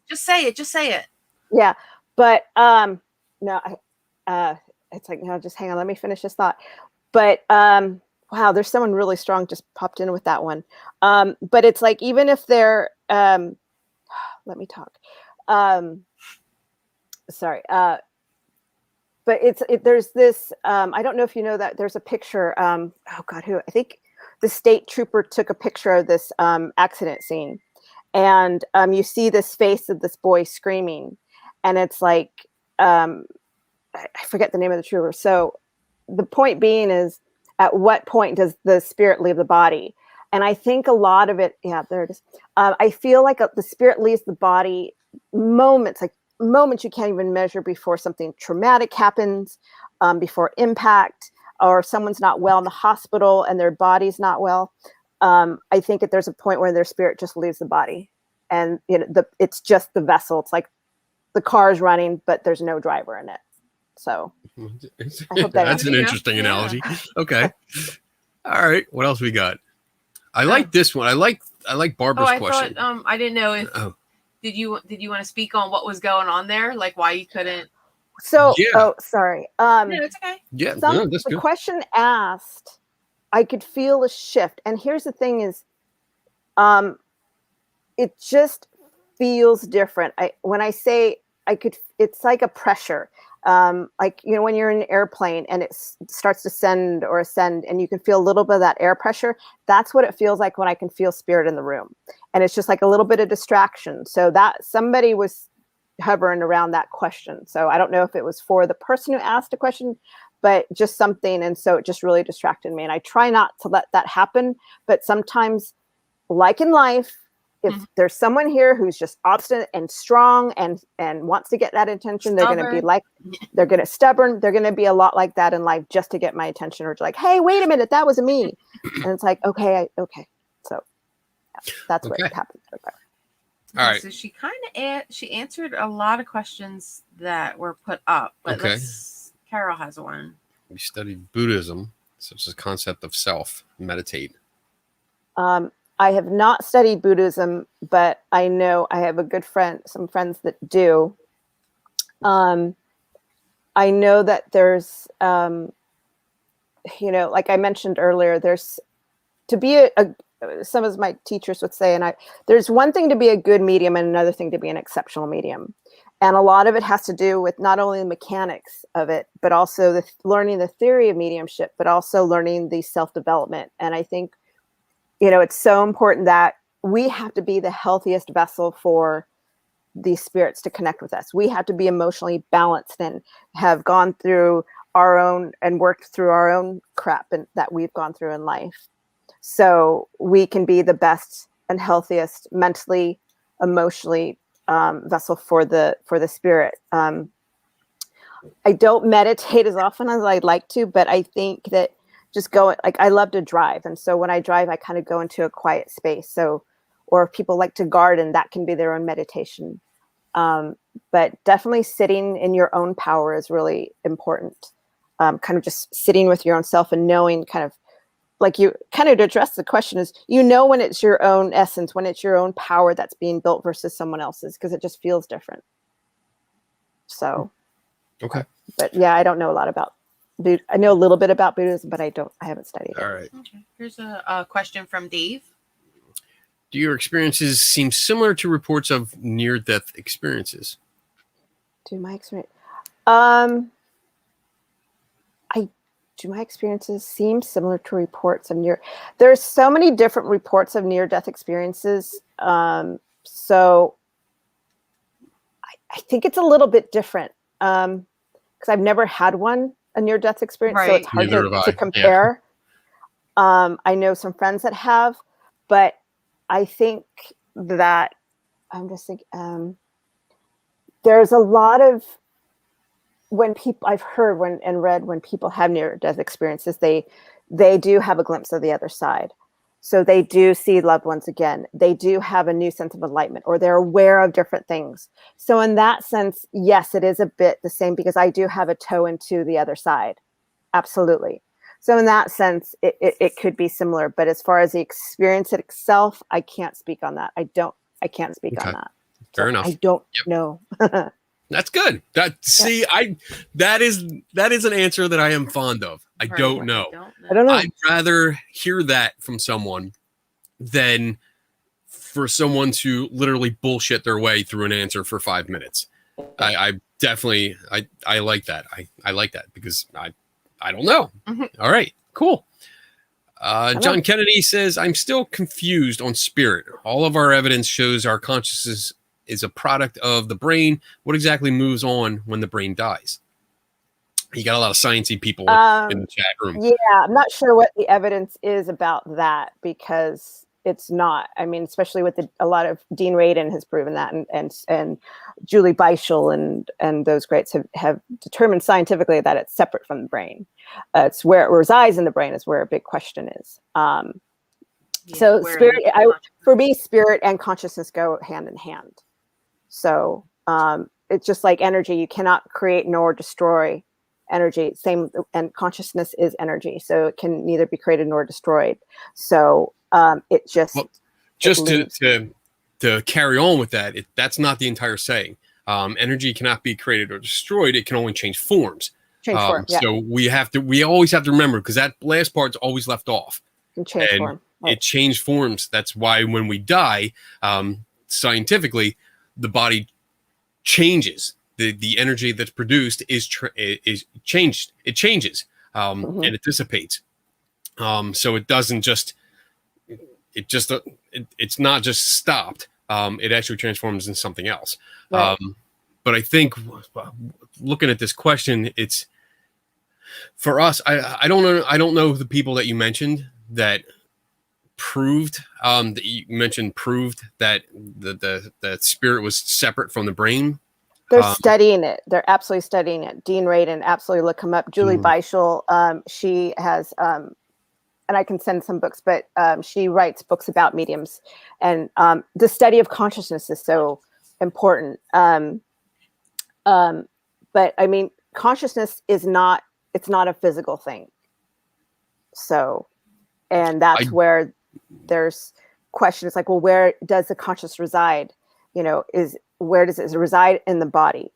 Just say it. Yeah, but no, it's like, no, just hang on, let me finish this thought. But wow, there's someone really strong just popped in with that one. But it's like, even if they're let me talk. Sorry. But there's this, I don't know if you know that there's a picture, I think the state trooper took a picture of this accident scene, and you see this face of this boy screaming, and it's like, I forget the name of the trooper. So the point being is, at what point does the spirit leave the body? And I think a lot of it, there it is. I feel like the spirit leaves the body moments you can't even measure before something traumatic happens, before impact, or someone's not well in the hospital and their body's not well. I think that there's a point where their spirit just leaves the body, and it's just the vessel. It's like the car's running, but there's no driver in it. So I hope that's an interesting analogy. Okay. All right. What else we got? I like this one. I like Barbara's question. I didn't know if did you want to speak on what was going on there, like why you couldn't? So sorry. No, it's okay. Yeah, the good. question asked, I could feel a shift, and here's the thing: is, it just feels different. When I say I could, it's like a pressure. Like, you know, when you're in an airplane and it starts to send or ascend and you can feel a little bit of that air pressure, that's what it feels like when I can feel spirit in the room. And it's just like a little bit of distraction. So that somebody was hovering around that question. So I don't know if it was for the person who asked a question, but just something. And so it just really distracted me. And I try not to let that happen. But sometimes, like in life, if there's someone here who's just obstinate and strong and wants to get that attention, they're going to be like, they're going to stubborn. They're going to be a lot like that in life just to get my attention, or like, hey, wait a minute, that was me. And it's like, okay. So yeah, that's what happened. All right. So she kind of she answered a lot of questions that were put up, but Carol has one. We studied Buddhism, such as the concept of self, meditate. I have not studied Buddhism, but I know I have some friends that do. I know that there's, you know, like I mentioned earlier, there's to be some of my teachers would say, there's one thing to be a good medium and another thing to be an exceptional medium. And a lot of it has to do with not only the mechanics of it, but also learning the theory of mediumship, but also learning the self-development. And I think, you know, it's so important that we have to be the healthiest vessel for these spirits to connect with us. We have to be emotionally balanced and have gone through our own and worked through our own crap that we've gone through in life. So we can be the best and healthiest mentally, emotionally vessel for the spirit. I don't meditate as often as I'd like to, but I think that just going, like, I love to drive. And so when I drive, I kind of go into a quiet space. So, or if people like to garden, that can be their own meditation. But definitely sitting in your own power is really important. Kind of just sitting with your own self and knowing, kind of like, you kind of, to address the question is, you know, when it's your own essence, when it's your own power that's being built versus someone else's, because it just feels different. So, okay. But yeah, I don't know a lot about I know a little bit about Buddhism, but I haven't studied it. All right. Okay. Here's a question from Dave. Do your experiences seem similar to reports of near-death experiences? Do my experiences seem similar to reports of there's so many different reports of near-death experiences. So I think it's a little bit different because I've never had a near-death experience, so it's hard to compare. Yeah. I know some friends that have, but I think that I'm just thinking there's a lot of I've heard and read when people have near-death experiences, they do have a glimpse of the other side. So they do see loved ones again. They do have a new sense of enlightenment, or they're aware of different things. So in that sense, yes, it is a bit the same, because I do have a toe into the other side. Absolutely. So in that sense, it could be similar. But as far as the experience itself, I can't speak on that. I can't speak on that. Fair enough. I don't know. That's good. That is an answer that I am fond of. I don't know. I don't know. I'd rather hear that from someone than for someone to literally bullshit their way through an answer for 5 minutes. I definitely like that. I like that because I don't know. Mm-hmm. All right, cool. John Kennedy says, I'm still confused on spirit. All of our evidence shows our consciousness is a product of the brain. What exactly moves on when the brain dies? You got a lot of sciencey people in the chat room. Yeah, I'm not sure what the evidence is about that, because it's not. I mean, especially with a lot of Dean Radin has proven that, and Julie Beischel and those greats have determined scientifically that it's separate from the brain. It's where it resides in the brain is where a big question is. So spirit, for me, spirit and consciousness go hand in hand. So it's just like energy. You cannot create nor destroy energy. Same, and consciousness is energy, so it can neither be created nor destroyed. So it just to carry on with that, that's not the entire saying. Energy cannot be created or destroyed. It can only change forms. Yeah. So we always have to remember, because that last part's always left off. Form. Right. It changed forms. That's why when we die, scientifically, the body changes. the energy that's produced is changed. It changes, and it dissipates. So it doesn't just it's not just stopped. It actually transforms into something else. Right. But I think looking at this question, it's for us. I don't know. I don't know the people that you mentioned that proved that the spirit was separate from the brain. They're studying it. They're absolutely studying it. Dean Radin, absolutely look him up. Julie Beischel, she has, and I can send some books, but she writes books about mediums. And the study of consciousness is so important. But I mean, consciousness is not, it's not a physical thing. So, and that's where there's questions like, well, where does the conscious reside? You know, where does it reside in the body?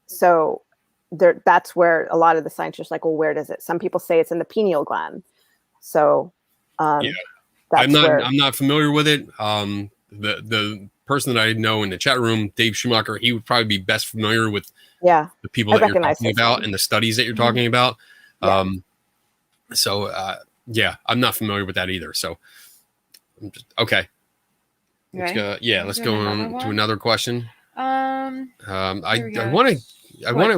So that's where a lot of the scientists are like, well, where does it? Some people say it's in the pineal gland. So I'm not familiar with it. The person that I know in the chat room, Dave Schumacher, he would probably be best familiar with the people that you're talking about and the studies that you're talking about. I'm not familiar with that either. So okay. Let's go. Yeah, let's go on to another question. I want to.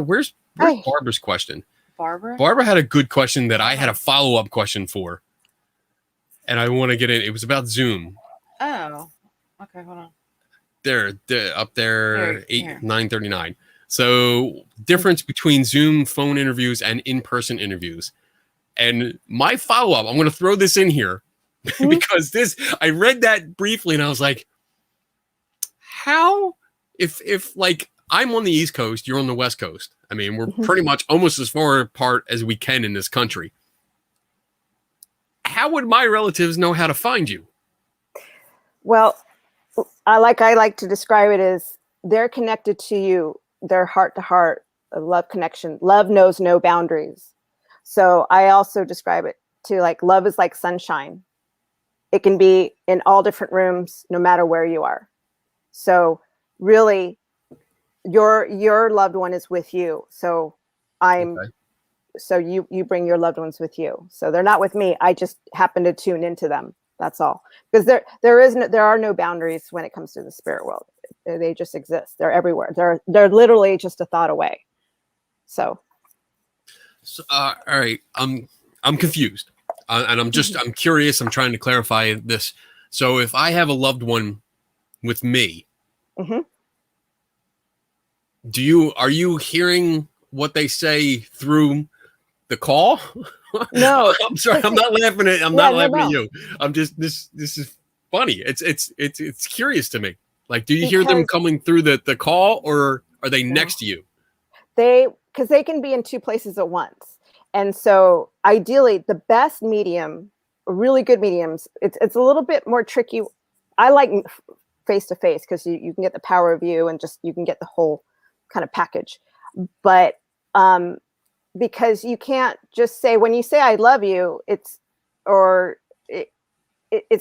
Where's Barbara's question? Barbara had a good question that I had a follow-up question for, and I want to get in. It was about Zoom. Oh, okay, hold on. There, up there, 9:39. So, difference between Zoom phone interviews and in-person interviews. And my follow-up, I'm going to throw this in here because I read that briefly and I was like, how, if like I'm on the East Coast, you're on the West Coast. I mean, we're pretty much almost as far apart as we can in this country. How would my relatives know how to find you? Well, I like to describe it as they're connected to you, their heart to heart, a love connection. Love knows no boundaries. So I also describe it to like love is like sunshine. It can be in all different rooms, no matter where you are. So really, your loved one is with you. So so you bring your loved ones with you. So they're not with me. I just happen to tune into them. That's all. Because there are no boundaries when it comes to the spirit world. They just exist. They're everywhere. They're literally just a thought away. So all right. I'm confused. And I'm curious. I'm trying to clarify this. So if I have a loved one with me, are you hearing what they say through the call? No. I'm sorry. I'm not laughing at you. I'm just, this is funny. It's curious to me. Like, do you hear them coming through the call, or are they next to you? Because they can be in two places at once. And so ideally the best medium, really good mediums, it's a little bit more tricky. I like face to face because you can get the power of you and just, you can get the whole kind of package. But because you can't just say, when you say, I love you, it's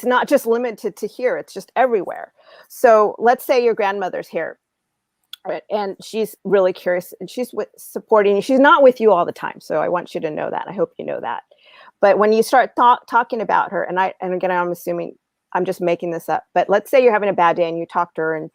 not just limited to here, it's just everywhere. So let's say your grandmother's here. Right. And she's really curious and she's supporting you. She's not with you all the time. So I want you to know that. I hope you know that. But when you start talking about her, and again, I'm assuming, I'm just making this up, but let's say you're having a bad day and you talk to her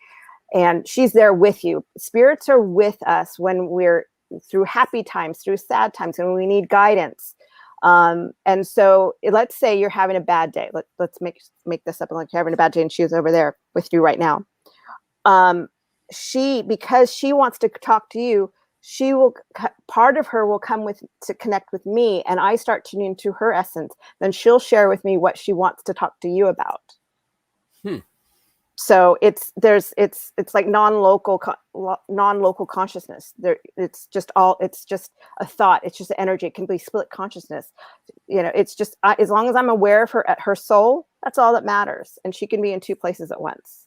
and she's there with you. Spirits are with us when we're through happy times, through sad times, when we need guidance. And so let's say you're having a bad day. Let's make this up. Like you're having a bad day and she's over there with you right now. Because she wants to talk to you, part of her will come to connect with me, and I start tuning into her essence. Then she'll share with me what she wants to talk to you about. So it's like non-local consciousness. It's just a thought. It's just energy. It can be split consciousness. You know, it's just as long as I'm aware of her soul, that's all that matters. And she can be in two places at once.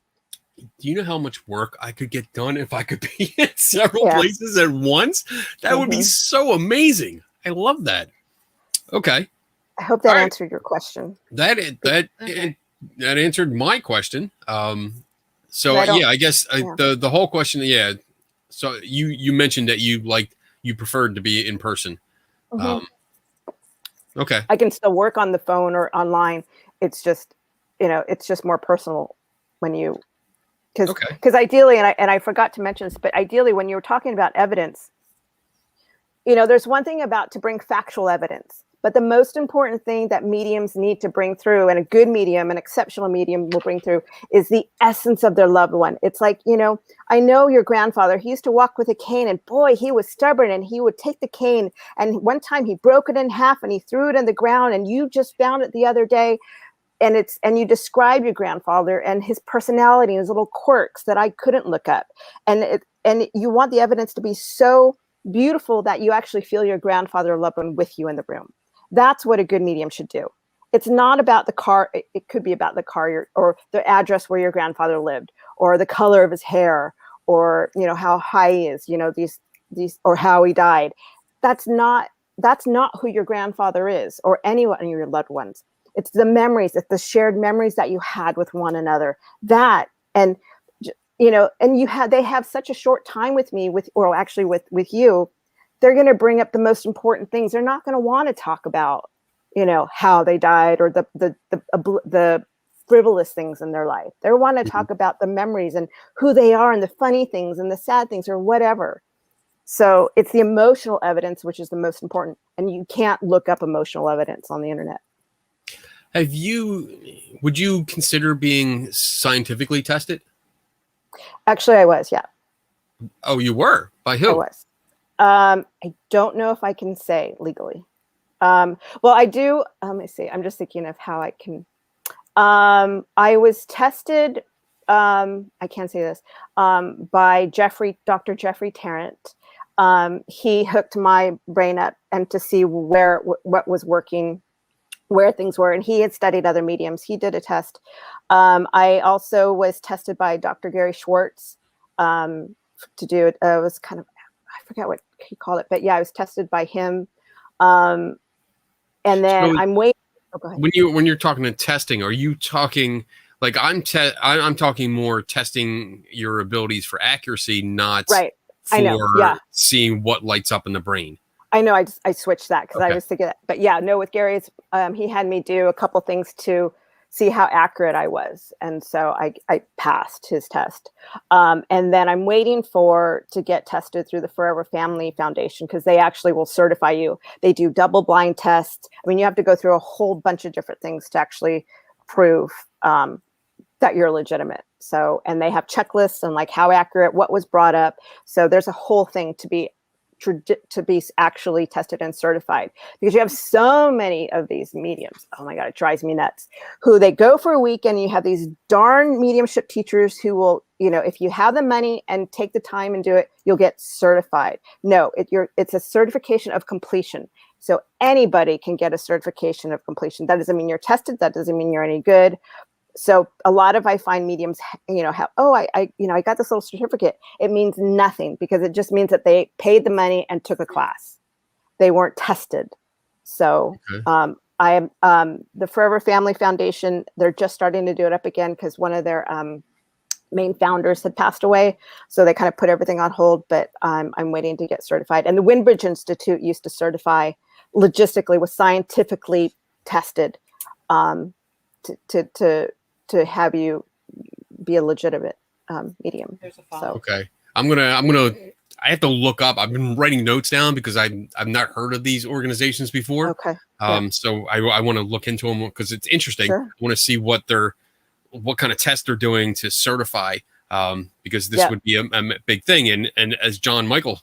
Do you know how much work I could get done if I could be in several places at once? That would be so amazing. I love that. Okay. I hope that answered your question. That answered my question. I guess the whole question. Yeah. So you mentioned that you preferred to be in person. Mhm. Okay. I can still work on the phone or online. It's just, it's just more personal when you, Okay. because ideally, and I forgot to mention this, but ideally when you were talking about evidence, there's one thing about to bring factual evidence, but the most important thing that mediums need to bring through, and a good medium, an exceptional medium will bring through, is the essence of their loved one. It's like, I know your grandfather, he used to walk with a cane, and boy, he was stubborn, and he would take the cane, and one time he broke it in half and he threw it in the ground, and you just found it the other day. And you describe your grandfather and his personality and his little quirks that I couldn't look up. And you want the evidence to be so beautiful that you actually feel your grandfather or loved one with you in the room. That's what a good medium should do. It's not about the car. It could be about the car or the address where your grandfather lived, or the color of his hair, or how high he is, these or how he died. That's not who your grandfather is, or anyone of your loved ones. It's the memories, it's the shared memories that you had with one another. That, and they have such a short time with me, with you. They're going to bring up the most important things. They're not going to want to talk about, how they died, or the frivolous things in their life. They want to talk about the memories and who they are, and the funny things and the sad things, or whatever. So it's the emotional evidence which is the most important, and you can't look up emotional evidence on the internet. Would you consider being scientifically tested? Actually, I was, yeah. Oh, you were? By who? I was. I don't know if I can say legally. Well, I do. Let me see. I'm just thinking of how I can. I was tested. I can't say this. By Dr. Jeffrey Tarrant. He hooked my brain up and to see what was working, where things were, and he had studied other mediums. He did a test. I also was tested by Dr. Gary Schwartz to do it. It was kind of, I forget what he called it, but yeah, I was tested by him. And then I'm waiting. Oh, go ahead. When you're talking to testing, are you talking like I'm talking more testing your abilities for accuracy, not right. for I know. Yeah. seeing what lights up in the brain. I know. I switched that because Okay. I was thinking that. But yeah, no, with Gary, he had me do a couple things to see how accurate I was. And so I passed his test. And then I'm waiting to get tested through the Forever Family Foundation, because they actually will certify you. They do double blind tests. I mean, you have to go through a whole bunch of different things to actually prove that you're legitimate. So, and they have checklists and like how accurate, what was brought up. So there's a whole thing to be actually tested and certified, because you have so many of these mediums. Oh my God, it drives me nuts. Who they go for a week, and you have these darn mediumship teachers who will, if you have the money and take the time and do it, you'll get certified. No, it's a certification of completion. So anybody can get a certification of completion. That doesn't mean you're tested. That doesn't mean you're any good. So a lot of, I find mediums, have, I got this little certificate. It means nothing, because it just means that they paid the money and took a class. They weren't tested. So Okay. I am the Forever Family Foundation. They're just starting to do it up again, because one of their main founders had passed away. So they kind of put everything on hold, but I'm waiting to get certified. And the Windbridge Institute used to certify logistically, was scientifically tested to have you be a legitimate medium. There's a so. Okay. I have to look up. I've been writing notes down because I've not heard of these organizations before. Okay. So I want to look into them because it's interesting. Sure. I want to see what kind of test they're doing to certify, because this would be a big thing. And as John Michael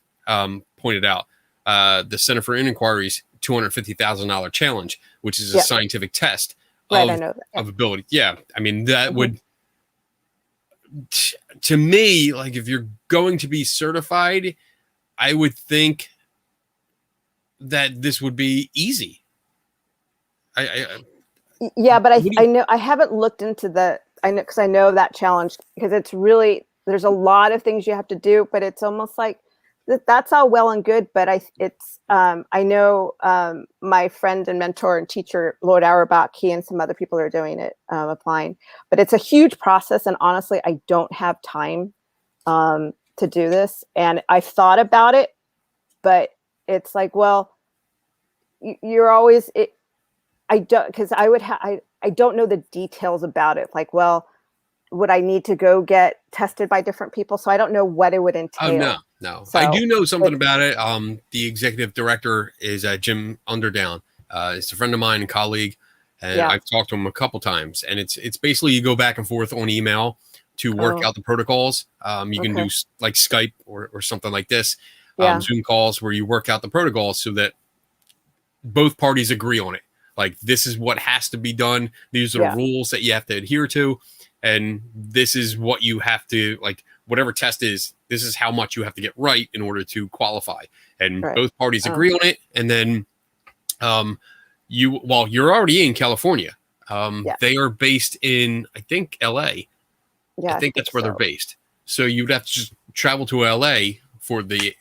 pointed out, the Center for Inquiry's $250,000 challenge, which is a scientific test I know that. of ability. Yeah. I mean, that would, to me, like if you're going to be certified, I would think that this would be easy. Yeah, but I know I haven't looked into because I know that challenge, because it's really, there's a lot of things you have to do, but it's almost like that's all well and good. But I know my friend and mentor and teacher, Lord Auerbach, he and some other people are doing it, applying, but it's a huge process. And honestly, I don't have time to to do this. And I thought about it, but it's like, well, you're always, I don't, because I don't know the details about it. Like, well, would I need to go get tested by different people? So I don't know what it would entail. Oh, no. So, I do know something about it. The executive director is Jim Underdown. It's a friend of mine and colleague, and I've talked to him a couple times. And it's basically you go back and forth on email to work out the protocols. You can do like Skype or something like this, Zoom calls where you work out the protocols so that both parties agree on it. Like, this is what has to be done. These are the rules that you have to adhere to. And this is what you have to, like, whatever test is, this is how much you have to get right in order to qualify. And both parties agree on it. And then you're already in California. They are based in, I think, LA. Yeah, I think that's where they're based. So you'd have to just travel to LA for the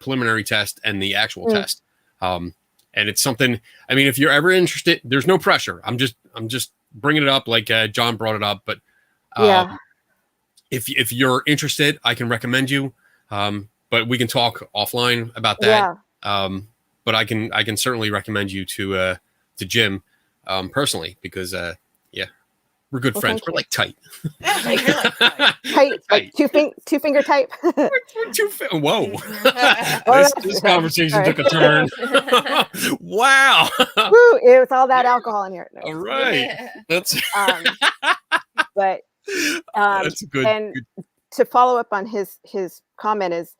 preliminary test and the actual test. And it's something, I mean, if you're ever interested, there's no pressure. I'm just bringing it up like John brought it up. But if you're interested, I can recommend you. But we can talk offline about that. But I can certainly recommend you to Jim personally, because we're good friends. We're like tight. Tight, like two finger type. Whoa! This conversation took a turn. Wow! Woo! It was all that alcohol in here. No. All right, that's. But that's good. And to follow up on his comment is,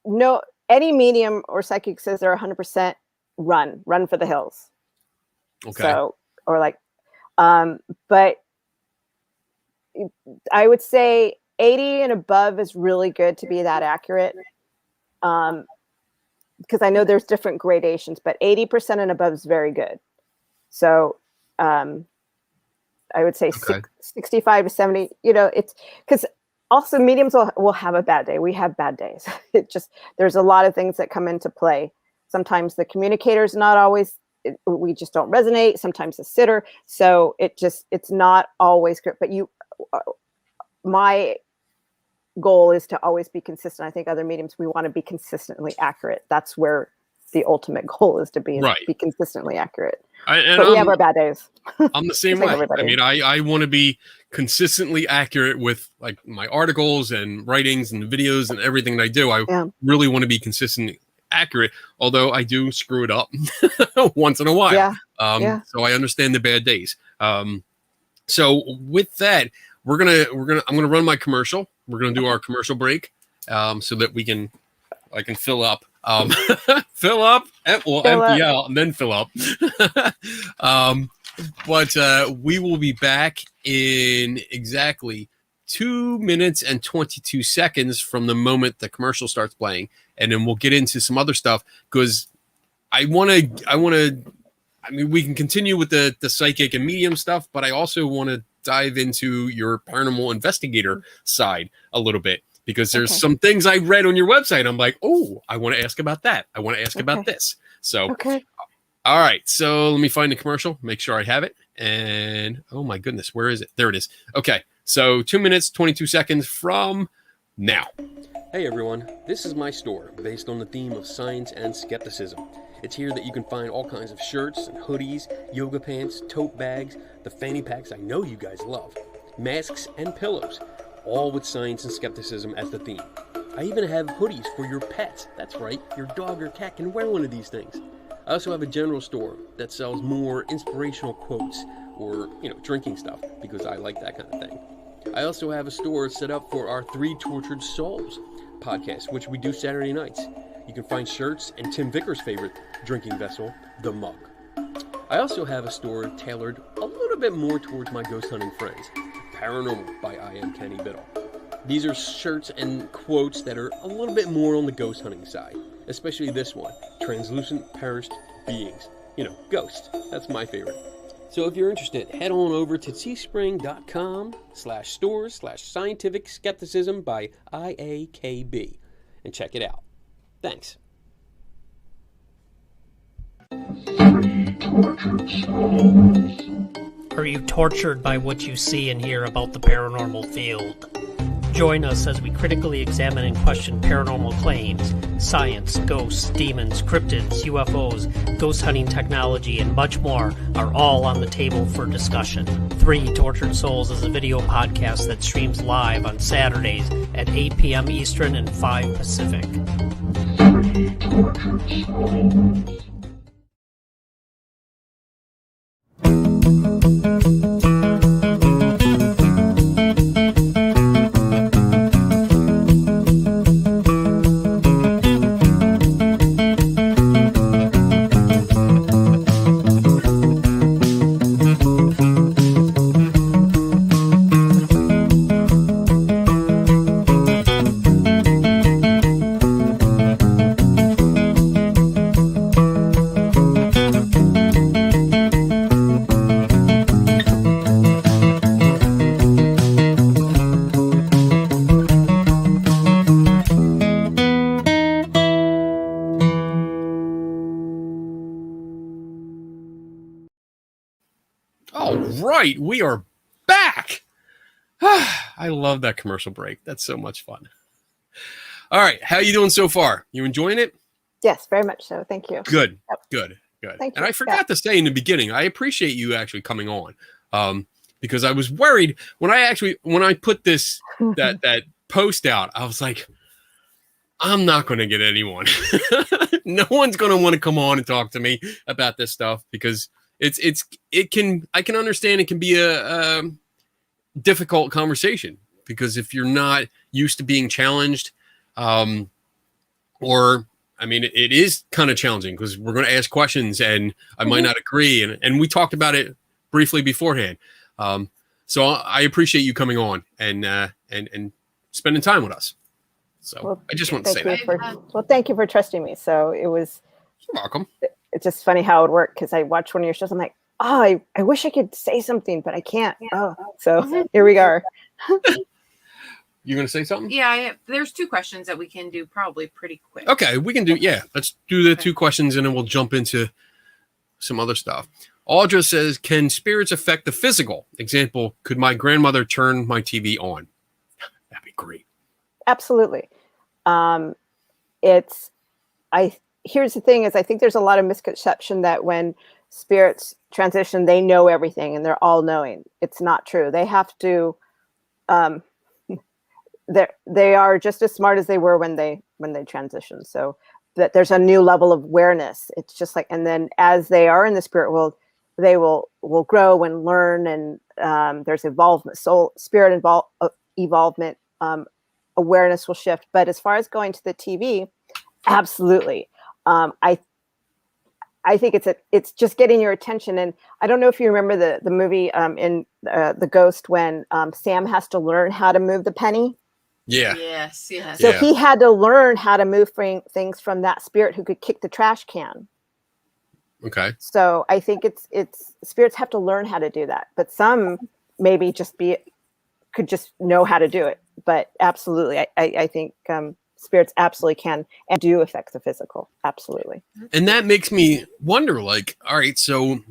no, any medium or psychic says they're 100% run for the hills. Okay. So, or like, but I would say 80 and above is really good to be that accurate. Because I know there's different gradations, but 80% and above is very good. So, I would say 65 to 70, it's because also mediums will have a bad day. We have bad days. There's a lot of things that come into play. Sometimes the communicator's not always, we just don't resonate. Sometimes the sitter. So it's not always good, but my goal is to always be consistent. I think other mediums, we want to be consistently accurate. That's where the ultimate goal is to be consistently accurate. But we have our bad days. I'm the same way. Everybody. I mean, I want to be consistently accurate with like my articles and writings and videos and everything that I do. I really want to be consistently accurate, although I do screw it up once in a while. So I understand the bad days. So with that, I'm gonna run my commercial. We're gonna do our commercial break, so that I can fill up. Fill up, empty out, and then fill up. But we will be back in exactly 2 minutes and 22 seconds from the moment the commercial starts playing, and then we'll get into some other stuff because I want to. I mean, we can continue with the psychic and medium stuff, but I also want to dive into your paranormal investigator side a little bit. Because there's some things I read on your website. I'm like, oh, I want to ask about that. I want to ask about this. So, all right. So let me find the commercial, make sure I have it. And oh my goodness, where is it? There it is. Okay. So 2 minutes, 22 seconds from now. Hey everyone, this is my store based on the theme of science and skepticism. It's here that you can find all kinds of shirts and hoodies, yoga pants, tote bags, the fanny packs I know you guys love, masks and pillows. All with science and skepticism as the theme. I even have hoodies for your pets. That's right, your dog or cat can wear one of these things. I also have a general store that sells more inspirational quotes or, drinking stuff because I like that kind of thing. I also have a store set up for our Three Tortured Souls podcast, which we do Saturday nights. You can find shirts and Tim Vickers' favorite drinking vessel, the mug. I also have a store tailored a little bit more towards my ghost hunting friends. Paranormal by I Am Kenny Biddle. These are shirts and quotes that are a little bit more on the ghost hunting side, especially this one, Translucent Perished Beings. Ghosts. That's my favorite. So if you're interested, head on over to teespring.com/stores/scientific skepticism by IAKB and check it out. Thanks. Are you tortured by what you see and hear about the paranormal field? Join us as we critically examine and question paranormal claims, science, ghosts, demons, cryptids, UFOs, ghost hunting technology, and much more are all on the table for discussion. 3 Tortured Souls is a video podcast that streams live on Saturdays at 8 p.m. Eastern and 5 Pacific. 3 Tortured Souls. Right, we are back. I love that commercial break. That's so much fun. All right, how you doing so far? You enjoying it? Yes, very much so. Thank you. Good, Yep. good. Thank And you. I forgot to say in the beginning, I appreciate you actually coming on, because I was worried when I put this that post out. I was like, I'm not going to get anyone. No one's going to want to come on and talk to me about this stuff because I can understand it can be a difficult conversation because if you're not used to being challenged, it is kind of challenging because we're going to ask questions and I might not agree. And we talked about it briefly beforehand. So I appreciate you coming on and spending time with us. So I just want to say that. Thank you for trusting me. So it was. You're welcome. It's just funny how it worked because I watched one of your shows. I'm like, I wish I could say something, but I can't. Oh, so here we are. You going to say something? Yeah, there's 2 questions that we can do probably pretty quick. Okay, we can do, let's do the 2 questions and then we'll jump into some other stuff. Audra says, can spirits affect the physical? Example, could my grandmother turn my TV on? That'd be great. Absolutely. Here's the thing is I think there's a lot of misconception that when spirits transition, they know everything and they're all knowing. It's not true. They have to, they are just as smart as they were when they transition. So that there's a new level of awareness. It's just like, and then as they are in the spirit world, they will grow and learn. And there's evolvement, spirit evolvement, awareness will shift. But as far as going to the TV, absolutely. I think it's just getting your attention. And I don't know if you remember the movie in The Ghost when Sam has to learn how to move the penny. Yeah. Yes. So he had to learn how to move things from that spirit who could kick the trash can. Okay. So I think it's spirits have to learn how to do that, but some maybe could just know how to do it. But absolutely, I think spirits absolutely can and do affect the physical. Absolutely. And that makes me wonder, like, all right, so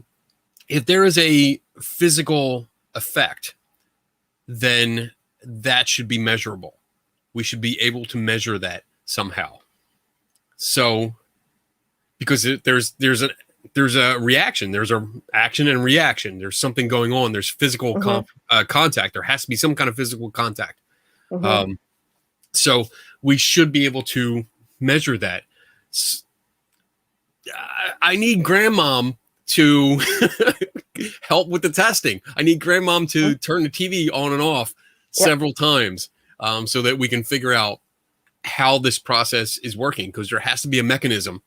if there is a physical effect, then that should be measurable. We should be able to measure that somehow. So, because there's a reaction, there's a action and reaction. There's something going on. There's physical contact. There has to be some kind of physical contact. Mm-hmm. So we should be able to measure that. I need grandmom to help with the testing. I need grandmom to turn the TV on and off several times so that we can figure out how this process is working, because there has to be a mechanism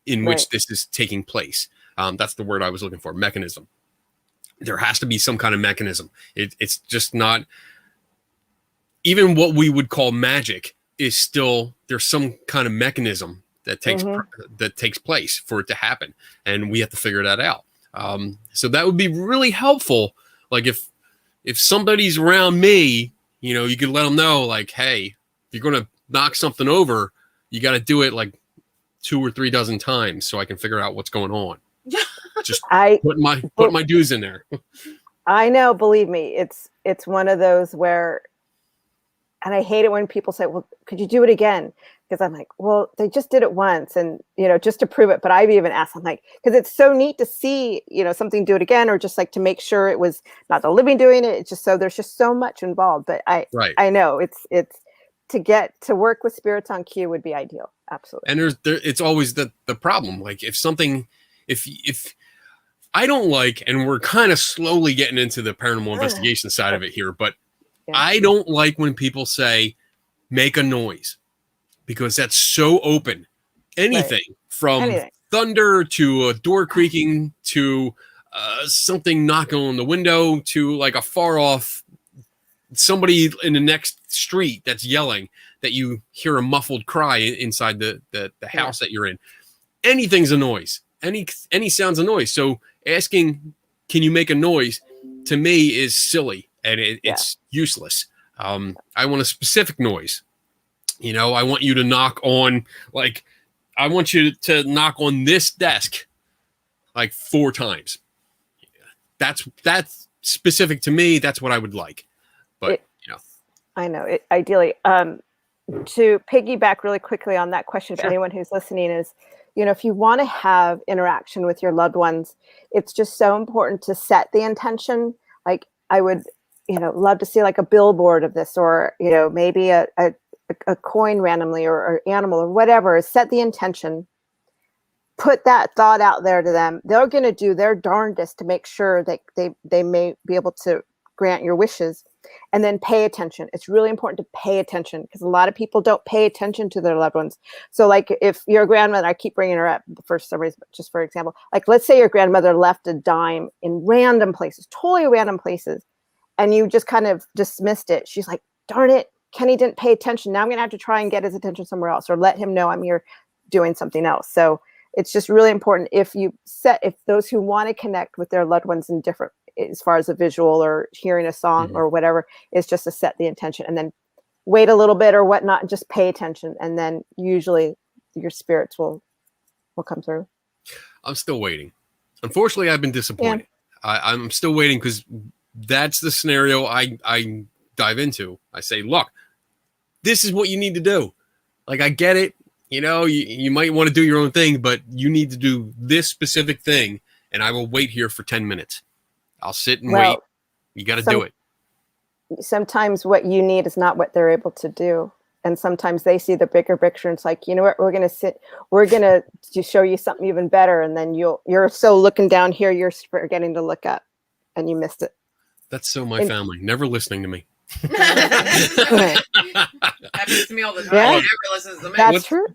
in which this is taking place. That's the word I was looking for, mechanism. There has to be some kind of mechanism. It's just not, even what we would call magic is still, there's some kind of mechanism that takes place for it to happen. And we have to figure that out. So that would be really helpful. Like if somebody's around me, you could let them know, like, hey, if you're going to knock something over, you got to do it like 2 or 3 dozen times so I can figure out what's going on. Just put my dues in there. I know, believe me, it's one of those where and I hate it when people say, well, could you do it again? Because I'm like, well, they just did it once, and just to prove it. But I've even asked, I'm like, because it's so neat to see, something do it again, or just like to make sure it was not the living doing it. It's just there's just so much involved. But I know it's to get to work with spirits on cue would be ideal. Absolutely. And it's always the problem. Like if I don't like, and we're kind of slowly getting into the paranormal investigation side of it here, but I don't like when people say, make a noise, because that's so open. Anything from thunder to a door creaking to something knocking on the window to like a far off somebody in the next street that's yelling that you hear a muffled cry inside the house that you're in. Anything's a noise. Any sound's a noise. So asking, can you make a noise, to me is silly, and it's useless. I want a specific noise. I want you to knock on, like, I want you to knock on this desk like 4 times. That's specific to me. That's what I would like. But I know it ideally. To piggyback really quickly on that question for anyone who's listening is, if you want to have interaction with your loved ones, it's just so important to set the intention. Like I would, love to see like a billboard of this, or, maybe a coin randomly, or animal or whatever. Set the intention, put that thought out there to them. They're going to do their darndest to make sure that they may be able to grant your wishes. And then pay attention. It's really important to pay attention, because a lot of people don't pay attention to their loved ones. So like if your grandmother, I keep bringing her up for some reason, just for example, like let's say your grandmother left a dime in random places, totally random places, and you just kind of dismissed it. She's like, darn it, Kenny didn't pay attention. Now I'm going to have to try and get his attention somewhere else, or let him know I'm here doing something else. So it's just really important if those who want to connect with their loved ones in different, as far as a visual or hearing a song or whatever, is just to set the intention and then wait a little bit or whatnot, and just pay attention. And then usually your spirits will come through. I'm still waiting. Unfortunately, I've been disappointed. I'm still waiting, because that's the scenario I dive into. I say, look, this is what you need to do. Like, I get it. You might want to do your own thing, but you need to do this specific thing, and I will wait here for 10 minutes. I'll sit and wait. You got to do it. Sometimes what you need is not what they're able to do. And sometimes they see the bigger picture, and it's like, you know what, we're going to show you something even better. And then you're so looking down here, you're forgetting to look up, and you missed it. That's so my family, never listening to me. Happens to me all the time. Yeah. Never listens to me. That's true.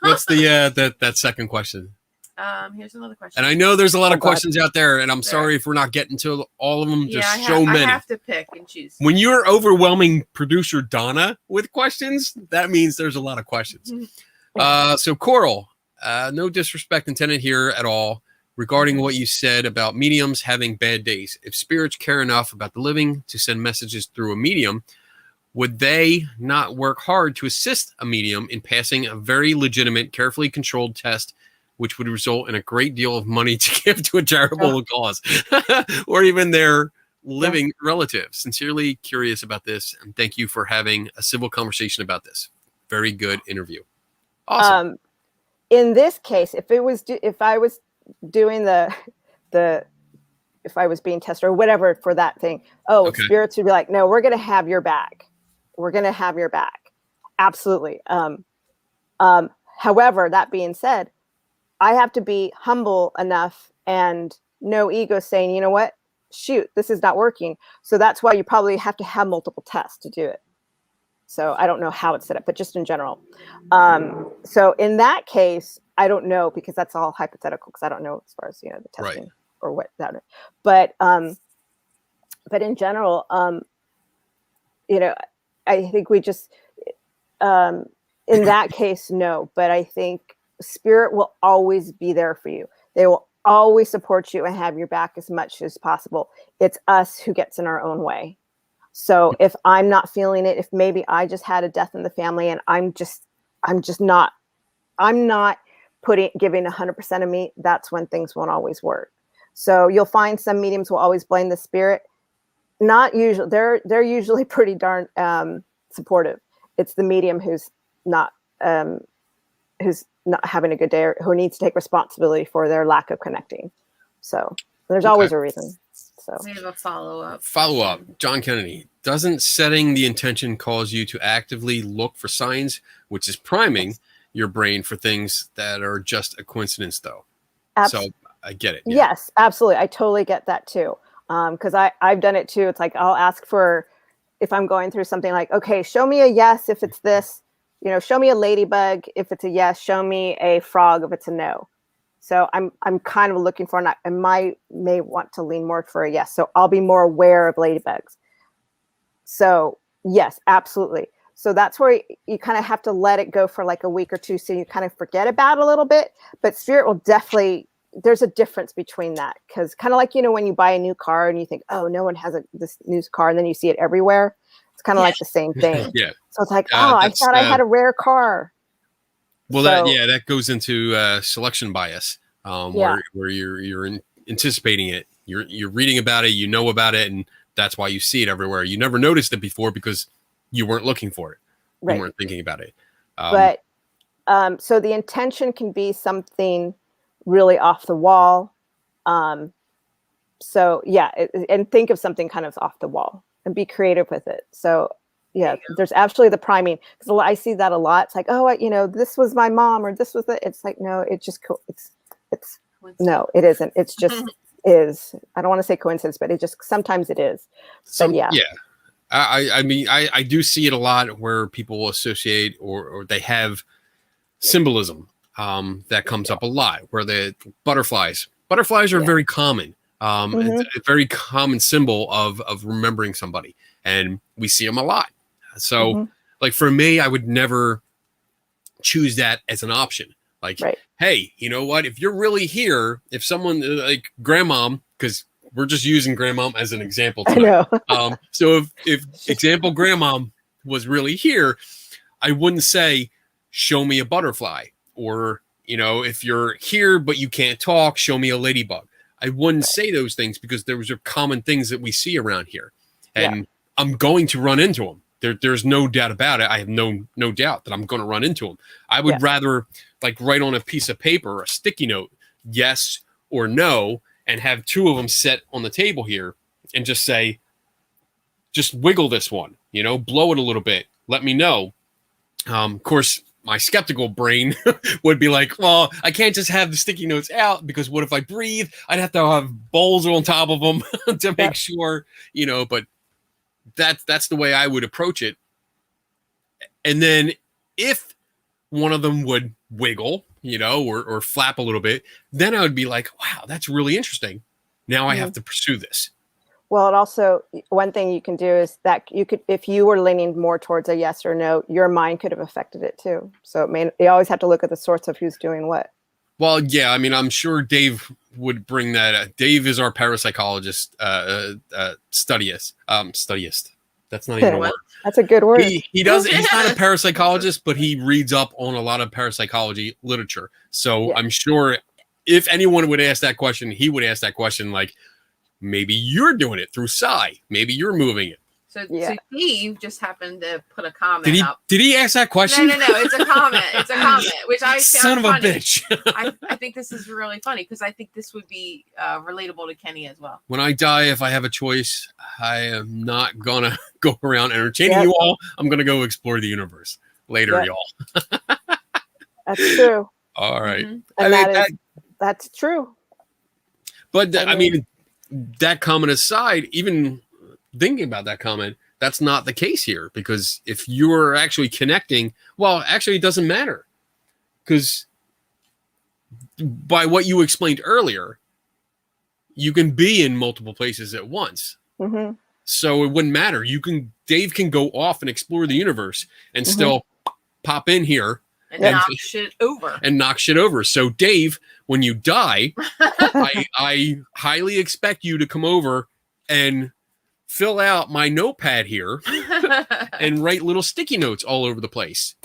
What's the that second question? Here's another question. And I know there's a lot of questions out there, and I'm sorry if we're not getting to all of them. There's so many. I have to pick and choose. When you're overwhelming producer Donna with questions, that means there's a lot of questions. So Coral, no disrespect intended here at all, regarding what you said about mediums having bad days. If spirits care enough about the living to send messages through a medium, would they not work hard to assist a medium in passing a very legitimate, carefully controlled test, which would result in a great deal of money to give to a charitable cause, or even their living relatives? Sincerely curious about this, and thank you for having a civil conversation about this. Very good interview. Awesome. In this case, if I was doing if I was being tested or whatever for that thing, spirits would be like, no, we're going to have your back. We're going to have your back. Absolutely. However, that being said, I have to be humble enough and no ego saying, you know what, shoot, this is not working. So that's why you probably have to have multiple tests to do it. So I don't know how it's set up, but just in general. So in that case, I don't know, because that's all hypothetical, because I don't know as far as, the testing or what that is. But in general, I think we just, in that case, no, but I think spirit will always be there for you. They will always support you and have your back as much as possible. It's us who gets in our own way. So if I'm not feeling it, if maybe I just had a death in the family and I'm not giving 100% of me, that's when things won't always work. So you'll find some mediums will always blame the spirit. Not usually. They're usually pretty darn supportive. It's the medium who's not having a good day, or who needs to take responsibility for their lack of connecting. So there's always a reason. So We have a follow-up. John Kennedy, doesn't setting the intention cause you to actively look for signs, which is priming your brain for things that are just a coincidence, though? So I get it. Yeah. Yes, absolutely. I totally get that too. Because I've done it too. It's like I'll ask for, if I'm going through something, like, okay, show me a yes if it's this, show me a ladybug if it's a yes, show me a frog if it's a no. So I'm kind of looking for, and I may want to lean more for a yes. So I'll be more aware of ladybugs. So yes, absolutely. So that's where you kind of have to let it go for like a week or two, so you kind of forget about it a little bit. But spirit will definitely, there's a difference between that, because kind of like, when you buy a new car and you think, oh, no one has this new car, and then you see it everywhere. It's kind of like the same thing. Yeah. So it's like, I thought I had a rare car. Well, that goes into selection bias, where you're anticipating it. You're reading about it, you know about it, and that's why you see it everywhere. You never noticed it before because you weren't looking for it. Right. You weren't thinking about it. But so the intention can be something really off the wall. So yeah, and think of something kind of off the wall and be creative with it. So yeah, there's actually the priming, because I see that a lot. It's like, oh, this was my mom, or this was it. It's like, no, it's just it's no, it isn't. It's just is. I don't want to say coincidence, but it just sometimes it is. So yeah. I mean, I do see it a lot where people will associate or they have symbolism that comes up a lot, where the butterflies are very common. It's a very common symbol of remembering somebody, and we see them a lot. So like for me, I would never choose that as an option. Like, hey, you know what? If you're really here, if someone like grandmom, because we're just using grandmom as an example tonight. So if example grandmom was really here, I wouldn't say, show me a butterfly, or, if you're here, but you can't talk, show me a ladybug. I wouldn't say those things, because those are common things that we see around here, and I'm going to run into them. There's no doubt about it. I have no doubt that I'm going to run into them. I would rather like write on a piece of paper, a sticky note, yes or no, and have two of them set on the table here, and just say, just wiggle this one, blow it a little bit. Let me know. Of course, my skeptical brain would be like, well, I can't just have the sticky notes out, because what if I breathe? I'd have to have bowls on top of them to make sure, but that's the way I would approach it. And then if one of them would wiggle, or flap a little bit, then I would be like, wow, that's really interesting. Now I have to pursue this. Well, it also, one thing you can do is that you could, if you were leaning more towards a yes or no, your mind could have affected it too. So you always have to look at the source of who's doing what. Well, yeah, I mean, I'm sure Dave would bring that. Dave is our parapsychologist, studiist. That's not even a word. That's a good word. He does. He's not a parapsychologist, but he reads up on a lot of parapsychology literature. So I'm sure if anyone would ask that question, he would ask that question like, maybe you're doing it through psi. Maybe you're moving it. So Steve just happened to put a comment up. Did he ask that question? No. It's a comment. It's a comment, which I found son of funny. A bitch. I think this is really funny, because I think this would be relatable to Kenny as well. When I die, if I have a choice, I am not gonna go around entertaining you all. I'm gonna go explore the universe later, y'all. That's true. All right. And that's true. But I mean, that comment aside, even thinking about that comment, that's not the case here, because if you're actually connecting, well, actually it doesn't matter, because by what you explained earlier, you can be in multiple places at once. So it wouldn't matter. Dave can go off and explore the universe and still pop in here and knock shit over. So Dave, when you die, I highly expect you to come over and fill out my notepad here and write little sticky notes all over the place.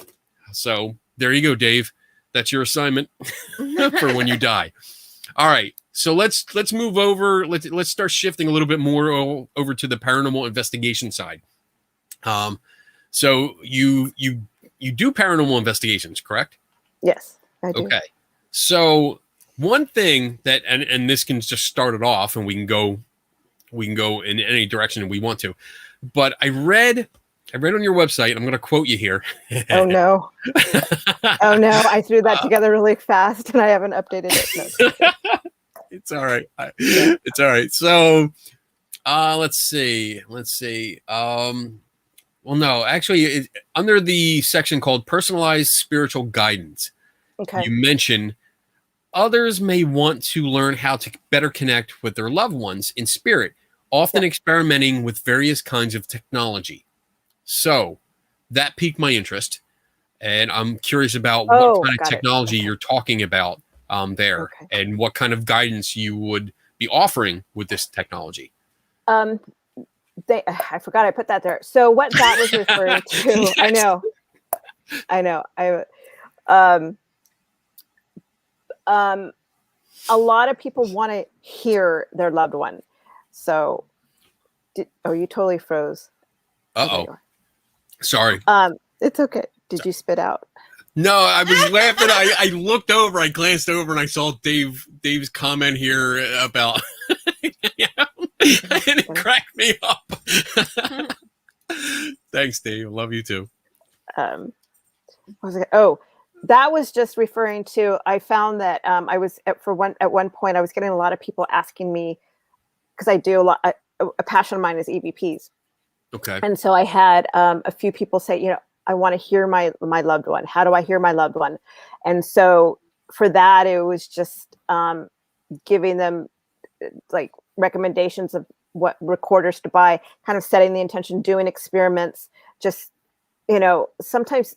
So there you go, Dave. That's your assignment for when you die. All right. So let's move over. Let's start shifting a little bit more over to the paranormal investigation side. So you do paranormal investigations, correct? Yes, I do. Okay. So one thing that, and this can just start it off, and we can go in any direction we want to. But I read on your website, I'm going to quote you here. Oh no. Oh no, I threw that together really fast and I haven't updated it. No. It's all right. It's all right. So let's see. Well, no, actually, under the section called personalized spiritual guidance, Okay. you mention others may want to learn how to better connect with their loved ones in spirit, often experimenting with various kinds of technology. So that piqued my interest, and I'm curious about what kind of technology you're talking about there, and what kind of guidance you would be offering with this technology. I forgot I put that there. So what that was referring to, yes. I know. A lot of people want to hear their loved one. So, you totally froze. Uh-oh. Sorry. It's okay. Did you spit out? No, I was laughing. I looked over, I glanced over, and I saw Dave's comment here about, and it cracked me up. Thanks, Dave. Love you too. What was it? Oh, that was just referring to. I found that I was at one point I was getting a lot of people asking me, because I do a lot. A passion of mine is EVPs. Okay. And so I had a few people say, I want to hear my loved one. How do I hear my loved one? And so for that, it was just giving them like recommendations of what recorders to buy, kind of setting the intention, doing experiments. Just, sometimes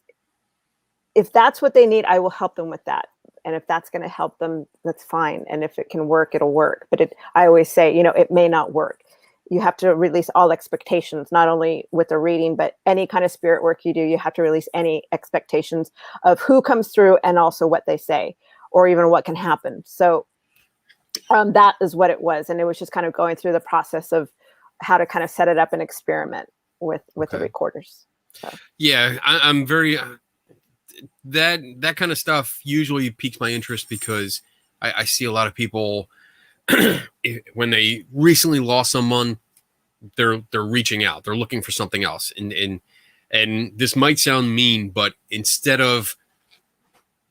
if that's what they need, I will help them with that. And if that's going to help them, that's fine. And if it can work, it'll work. But I always say, it may not work. You have to release all expectations, not only with the reading, but any kind of spirit work you do, you have to release any expectations of who comes through and also what they say, or even what can happen. So that is what it was. And it was just kind of going through the process of how to kind of set it up and experiment with the recorders. So. Yeah, I'm very, that kind of stuff usually piques my interest, because I see a lot of people, when they recently lost someone, they're reaching out, they're looking for something else, and this might sound mean, but instead of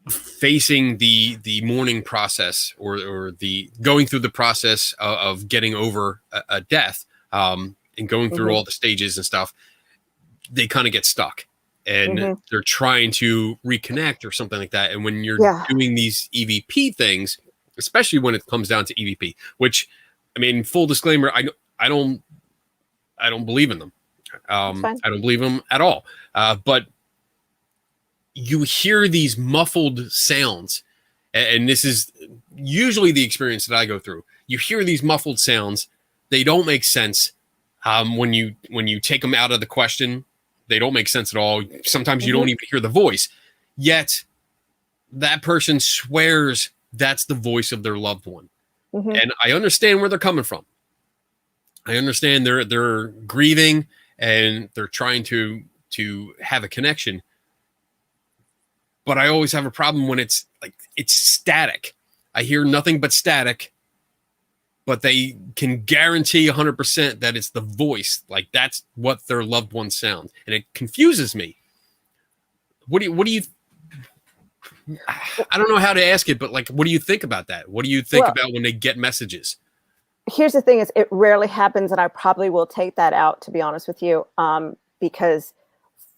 facing the mourning process or the going through the process of getting over a death, and going through all the stages and stuff, they kind of get stuck, and they're trying to reconnect or something like that. And when you're doing these EVP things, especially when it comes down to EVP, which, I mean, full disclaimer, I don't believe in them. I don't believe them at all. But you hear these muffled sounds, and this is usually the experience that I go through. You hear these muffled sounds. They don't make sense. When you take them out of the question, they don't make sense at all. Sometimes you don't even hear the voice. Yet that person swears that's the voice of their loved one. And I understand where they're coming from. I understand they're grieving and they're trying to have a connection. But I always have a problem when it's static. I hear nothing but static, but they can guarantee 100% that it's the voice. Like, that's what their loved one sounds. And it confuses me. What do you I don't know how to ask it, but what do you think about that? What do you think about when they get messages? Here's the thing: is it rarely happens, and I probably will take that out, to be honest with you, because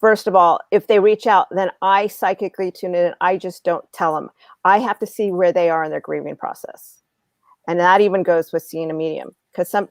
first of all, if they reach out, then I psychically tune in, and I just don't tell them. I have to see where they are in their grieving process, and that even goes with seeing a medium,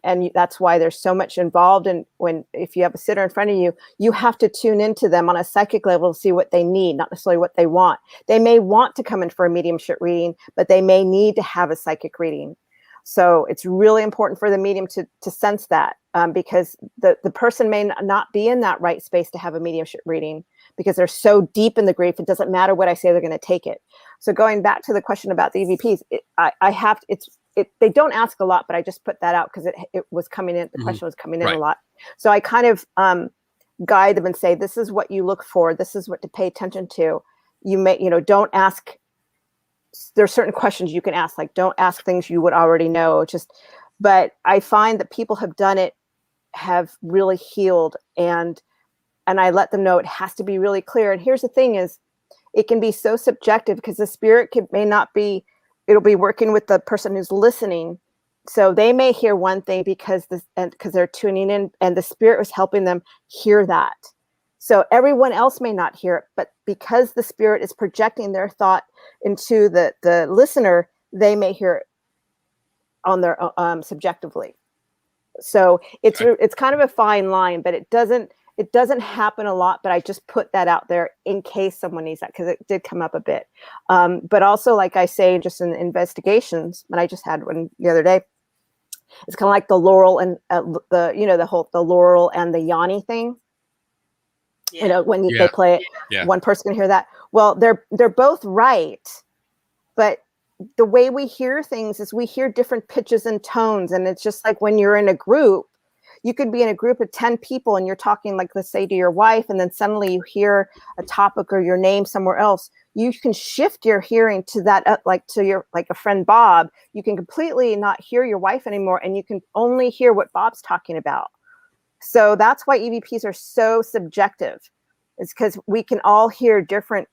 and that's why there's so much involved. And if you have a sitter in front of you, you have to tune into them on a psychic level to see what they need, not necessarily what they want. They may want to come in for a mediumship reading, but they may need to have a psychic reading. So it's really important for the medium to sense that, because the person may not be in that right space to have a mediumship reading, because they're so deep in the grief. It doesn't matter what I say, they're going to take it. So going back to the question about the EVPs, they don't ask a lot, but I just put that out because it was coming in. The question was coming in a lot. So I kind of guide them and say, this is what you look for. This is what to pay attention to. You may, don't ask. There's certain questions you can ask, like don't ask things you would already know. But I find that people have done it, have really healed, and I let them know it has to be really clear. And here's the thing is, it can be so subjective because the spirit may not be, it'll be working with the person who's listening. So they may hear one thing because they're tuning in and the spirit was helping them hear that. So everyone else may not hear it, but because the spirit is projecting their thought into the listener, they may hear it on their subjectively. So it's kind of a fine line, but it doesn't happen a lot, but I just put that out there in case someone needs that, because it did come up a bit. But also, like I say, just in investigations, and I just had one the other day, it's kind of like the Laurel and the Laurel and the Yanni thing. Yeah. When they play it, one person can hear that. Well, they're both right, but the way we hear things is we hear different pitches and tones, and it's just like when you're in a group. You could be in a group of 10 people and you're talking, like, let's say to your wife, and then suddenly you hear a topic or your name somewhere else. You can shift your hearing to that, like a friend Bob. You can completely not hear your wife anymore, and you can only hear what Bob's talking about. So that's why EVPs are so subjective. It's because we can all hear different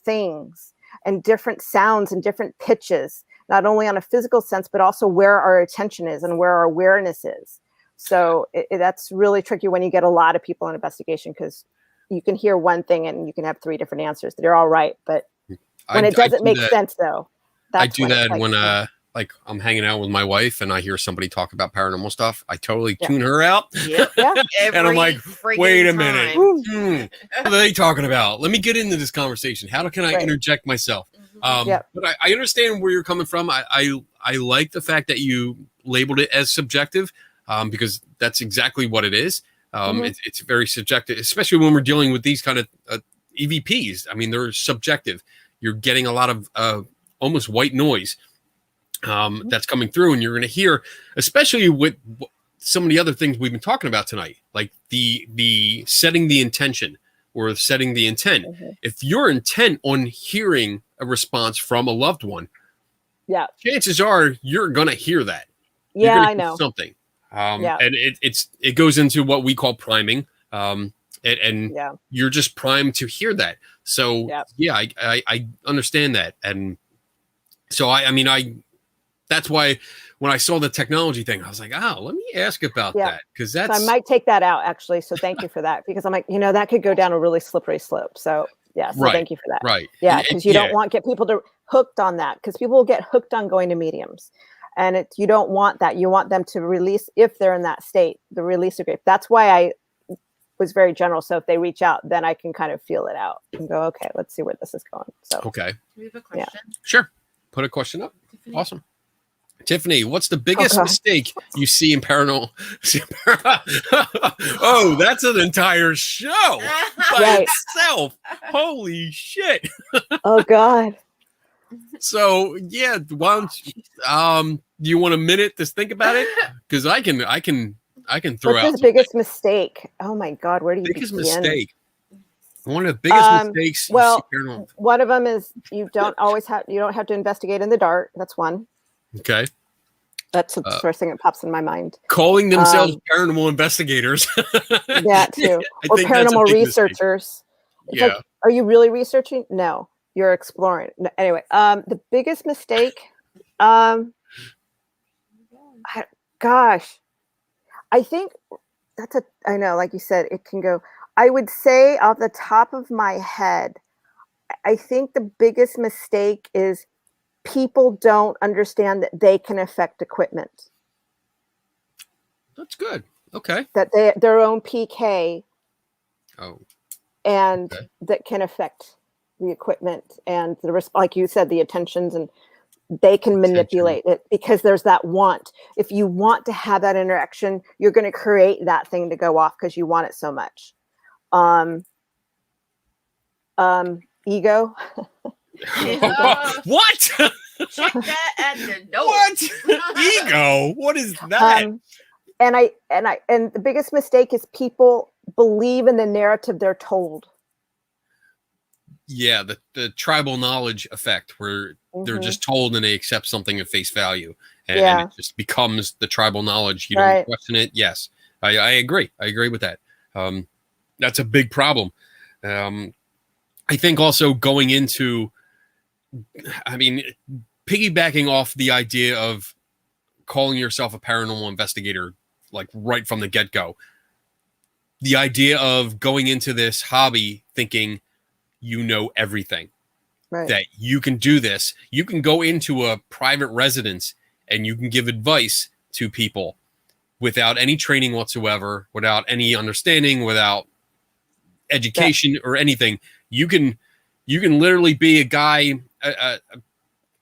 things and different sounds and different pitches, not only on a physical sense, but also where our attention is and where our awareness is. So that's really tricky when you get a lot of people in investigation, because you can hear one thing and you can have 3 different answers. They're all right, but when it doesn't make sense, though, I do that when like I'm hanging out with my wife and I hear somebody talk about paranormal stuff. I totally tune her out. Yep. And I'm like, wait a minute. What are they talking about? Let me get into this conversation. How can I interject myself? But I understand where you're coming from. I like the fact that you labeled it as subjective. Because that's exactly what it is. It's very subjective, especially when we're dealing with these kind of EVPs. I mean, they're subjective. You're getting a lot of almost white noise that's coming through, and you're going to hear, especially with some of the other things we've been talking about tonight, like the setting the intention or setting the intent. If you're intent on hearing a response from a loved one, chances are you're going to hear that. Yeah, I know something. And it goes into what we call priming. You're just primed to hear that. So I understand that. And so I that's why when I saw the technology thing, I was like, let me ask about that. Cause so I might take that out actually. So thank you for that, because I'm like, that could go down a really slippery slope. So thank you for that. Right. Yeah. Cause you don't want get people to hooked on that, because people will get hooked on going to mediums. And you don't want that. You want them to release, if they're in that state, the release of grief. That's why I was very general. So if they reach out, then I can kind of feel it out and go, okay, let's see where this is going. So okay. Do we have a question? Yeah. Sure. Put a question up. Tiffany. Awesome. Tiffany, what's the biggest mistake you see in paranormal? Oh, that's an entire show by itself. Holy shit. Oh God. So why don't do you want a minute to think about it? Because I can throw out the biggest mistake. Oh my God, where do you begin? Mistake? One of the biggest mistakes. Well, one of them is you don't have to investigate in the dark. That's one. Okay. That's the first thing that pops in my mind. Calling themselves paranormal investigators. That too. Or paranormal researchers. It's like, are you really researching? No. You're exploring. No, anyway, the biggest mistake, I think I know, like you said, it can go, I would say off the top of my head, I think the biggest mistake is people don't understand that they can affect equipment. That's good. Okay. That their own PK. Oh. And that can affect the equipment and like you said, the attentions, and they can manipulate it because there's that want. If you want to have that interaction, you're going to create that thing to go off because you want it so much. Ego. What? Check that at the door. What? Ego? What is that? And the biggest mistake is people believe in the narrative they're told. Yeah, the tribal knowledge effect, where they're just told and they accept something at face value, and it just becomes the tribal knowledge. You don't question it. Yes, I agree. I agree with that. That's a big problem. I think also going into, I mean, piggybacking off the idea of calling yourself a paranormal investigator, like right from the get-go, the idea of going into this hobby thinking you know everything, that you can do this. You can go into a private residence and you can give advice to people without any training whatsoever, without any understanding, without education or anything. You can literally be a guy, a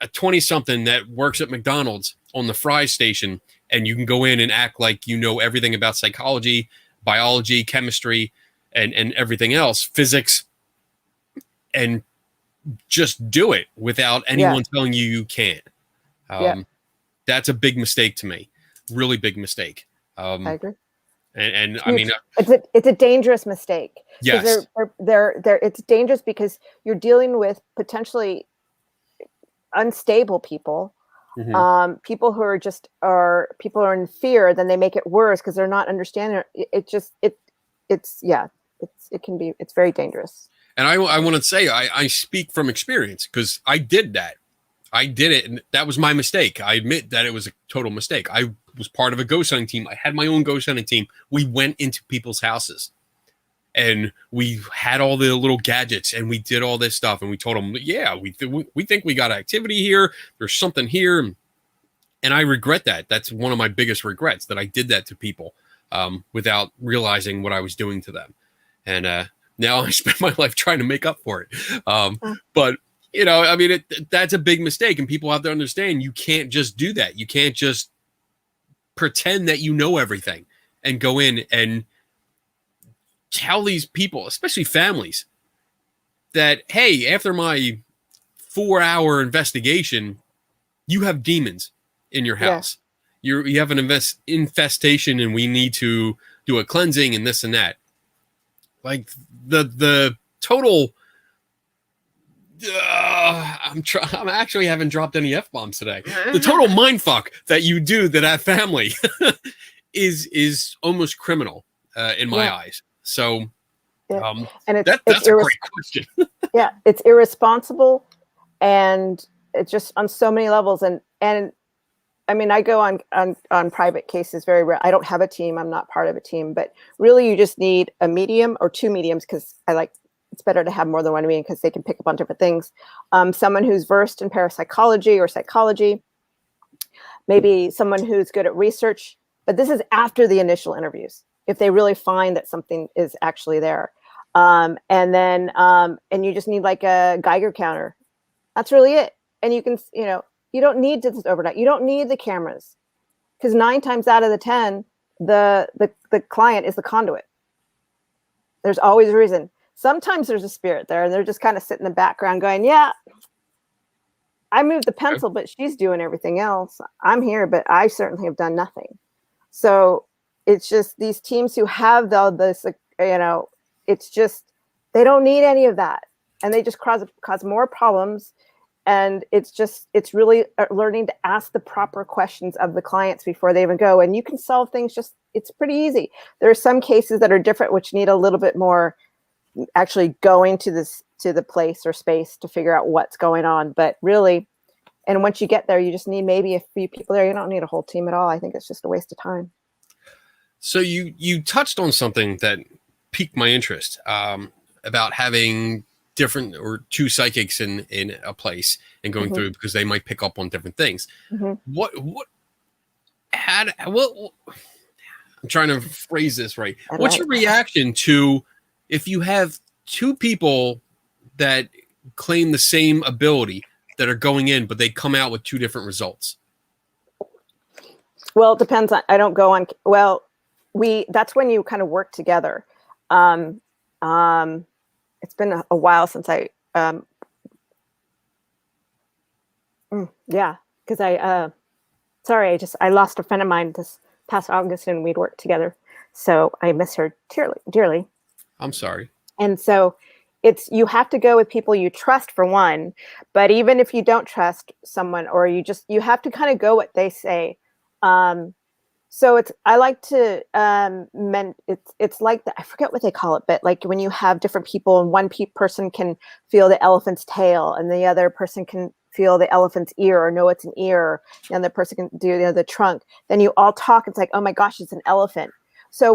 20-something that works at McDonald's on the fry station, and you can go in and act like you know everything about psychology, biology, chemistry, and everything else, physics, and just do it without anyone telling you you can't. That's a big mistake to me. Really big mistake. I agree. And I mean, it's a dangerous mistake. Yes. It's dangerous because you're dealing with potentially unstable people, people who are just people are in fear. Then they make it worse because they're not understanding. It's very dangerous. And I want to say, I speak from experience because I did that. I did it, and that was my mistake. I admit that it was a total mistake. I was part of a ghost hunting team. I had my own ghost hunting team. We went into people's houses, and we had all the little gadgets, and we did all this stuff, and we told them, yeah, we think we got activity here. There's something here. And I regret that. That's one of my biggest regrets, that I did that to people without realizing what I was doing to them. And now I spend my life trying to make up for it. But, you know, I mean, that's a big mistake. And people have to understand you can't just do that. You can't just pretend that you know everything and go in and tell these people, especially families, that, hey, after my 4-hour investigation, you have demons in your house. You have an infestation, and we need to do a cleansing and this and that. Like the total, I'm actually haven't dropped any F-bombs today. The total mindfuck that you do to that family is almost criminal in my eyes. So, and that's a great question. It's irresponsible, and it's just on so many levels. And I mean, I go on private cases very rare. I don't have a team. I'm not part of a team, but really you just need a medium or two mediums, because it's better to have more than one medium because they can pick up on different things. Someone who's versed in parapsychology or psychology, maybe someone who's good at research, but this is after the initial interviews, if they really find that something is actually there. And then you just need like a Geiger counter. That's really it. And you can, you don't need this overnight. You don't need the cameras, because 9 times out of the 10, the client is the conduit. There's always a reason. Sometimes there's a spirit there, and they're just kind of sitting in the background going, yeah, I moved the pencil, but she's doing everything else. I'm here, but I certainly have done nothing. So it's just these teams who have all this, it's just, they don't need any of that. And they just cause more problems. And it's really learning to ask the proper questions of the clients before they even go. And you can solve things it's pretty easy. There are some cases that are different, which need a little bit more actually going to the place or space to figure out what's going on. But really, and once you get there, you just need maybe a few people there. You don't need a whole team at all. I think it's just a waste of time. So you touched on something that piqued my interest about having different or two psychics in a place and going through, because they might pick up on different things. I'm trying to phrase this right. What's your reaction to if you have two people that claim the same ability that are going in, but they come out with two different results? Well, it depends on, I don't go on, well, that's when you kind of work together. It's been a while since I, because I lost a friend of mine this past August, and we'd worked together. So I miss her dearly. I'm sorry. And so you have to go with people you trust for one, but even if you don't trust someone, or you have to kind of go what they say. So I like to, it's like I forget what they call it, but like when you have different people and one person can feel the elephant's tail and the other person can feel the elephant's ear or know it's an ear, and the person can do the trunk, then you all talk. It's like, oh my gosh, it's an elephant. So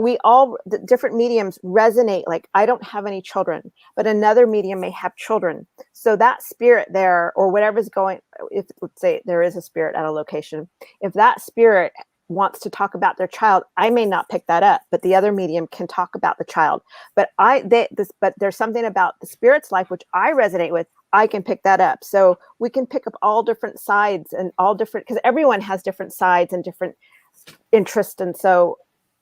the different mediums resonate. Like, I don't have any children, but another medium may have children. So that spirit there, or whatever's going, if let's say there is a spirit at a location, if that spirit wants to talk about their child, I may not pick that up, but the other medium can talk about the child. But but there's something about the spirit's life which I resonate with. I can pick that up. So we can pick up all different sides and all different, because everyone has different sides and different interests, and so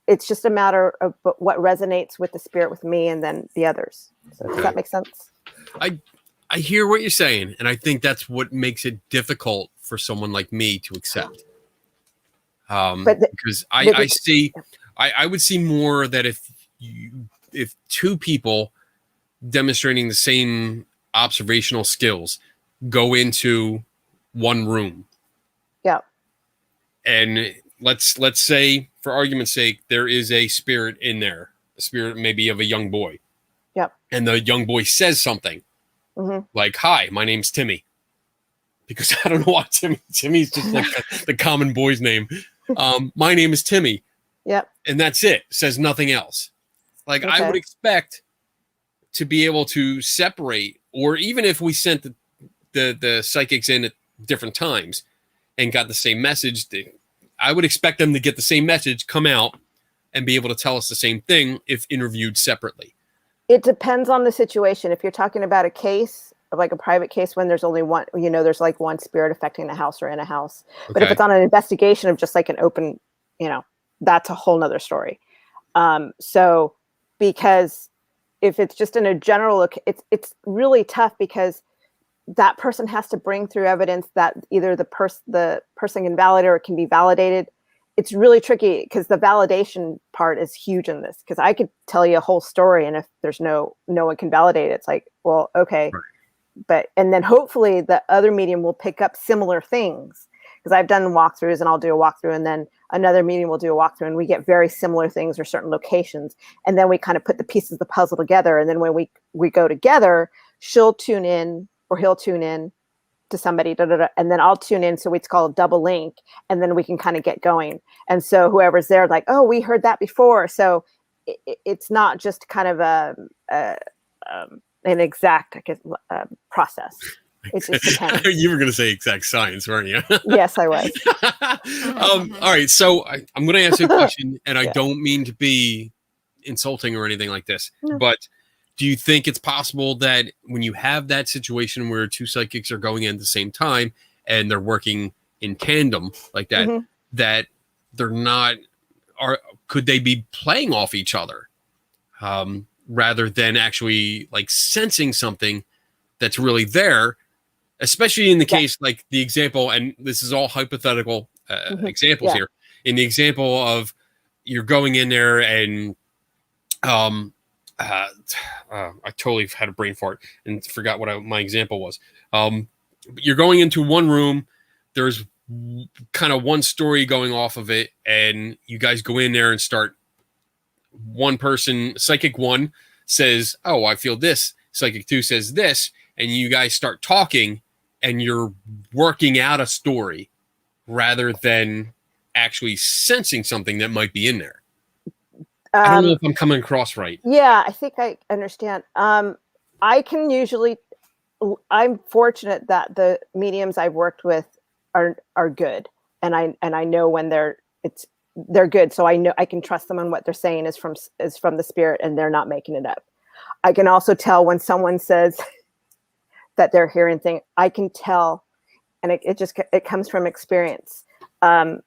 it's just a matter of what resonates with the spirit with me and then the others. So does that make sense? I hear what you're saying, and I think that's what makes it difficult for someone like me to accept. Because I would see more that if two people demonstrating the same observational skills go into one room. Yeah. And let's say, for argument's sake, there is a spirit in there, a spirit maybe of a young boy. Yep. And the young boy says something like, "Hi, my name's Timmy," because I don't know why Timmy's just like the common boy's name. My name is Timmy. Yep. And that's it. Says nothing else. Like, I would expect to be able to separate, or even if we sent the psychics in at different times and got the same message, I would expect them to get the same message, come out, and be able to tell us the same thing if interviewed separately. It depends on the situation. If you're talking about a case, like a private case, when there's only one, there's like one spirit affecting the house or in a house. Okay. But if it's on an investigation of just like an open, that's a whole nother story. So because if it's just in a general look, it's really tough, because that person has to bring through evidence that either the person can validate or it can be validated. It's really tricky, because the validation part is huge in this, because I could tell you a whole story, and if there's no one can validate it, it's like, well, okay. Right. And then hopefully the other medium will pick up similar things, because I've done walkthroughs, and I'll do a walkthrough, and then another medium will do a walkthrough, and we get very similar things or certain locations. And then we kind of put the pieces of the puzzle together. And then when we go together, she'll tune in, or he'll tune in to somebody, and then I'll tune in. So it's called double link, and then we can kind of get going. And so whoever's there, like, oh, we heard that before. So it's not just kind of an exact, I guess, process. It just depends. You were going to say exact science, weren't you? Yes, I was. All right. So I'm going to ask you a question, and I don't mean to be insulting or anything like this, but do you think it's possible that when you have that situation where two psychics are going in at the same time and they're working in tandem like that, that they're not, could they be playing off each other rather than actually like sensing something that's really there, especially in the case, like the example, and this is all hypothetical examples here, in the example of you're going in there and I totally had a brain fart and forgot what my example was. You're going into one room. There's kind of one story going off of it, and you guys go in there and start. One person, psychic one, says, "Oh, I feel this." Psychic two says this, and you guys start talking, and you're working out a story rather than actually sensing something that might be in there. I don't know if I'm coming across right. Yeah, I think I understand. I can usually, I'm fortunate that the mediums I've worked with are good, and I know when they're good. So I know I can trust them on what they're saying is from the spirit, and they're not making it up. I can also tell when someone says that they're hearing things. I can tell, and it comes from experience. When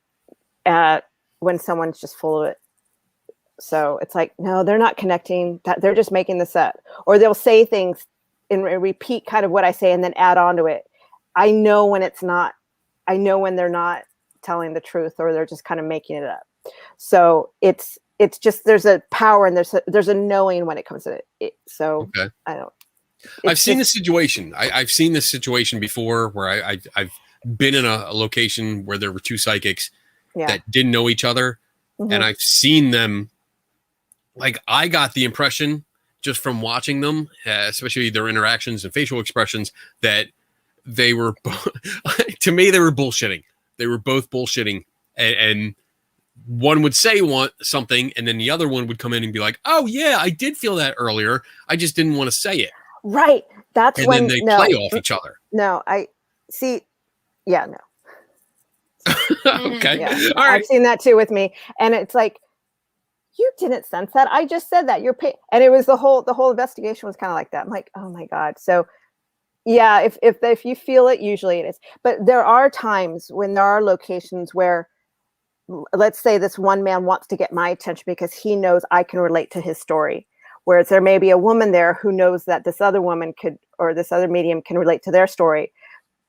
someone's just full of it. So it's like, no, they're not connecting, that they're just making this up, or they'll say things and repeat kind of what I say and then add on to it. I know when they're not telling the truth, or they're just kind of making it up. So it's it's just, there's a power and there's a knowing when it comes to it. So Okay. I don't. I've seen this situation. I've seen this situation before where I've been in a location where there were two psychics that didn't know each other. Mm-hmm. And I've seen them, like, I got the impression just from watching them, especially their interactions and facial expressions, that they were, to me, they were bullshitting. They were both bullshitting. And one would say something, and then the other one would come in and be like, oh, yeah, I did feel that earlier. I just didn't want to say it. Right. That's and when then they play off each other. No, I see. Yeah, no. Okay. Yeah. All right. I've seen that too with me. And it's like, you didn't sense that. I just said that. And it was the whole investigation was kind of like that. I'm like, oh my God. So yeah, if you feel it, usually it is. But there are times when there are locations where, let's say this one man wants to get my attention because he knows I can relate to his story. Whereas there may be a woman there who knows that this other woman could, or this other medium can relate to their story.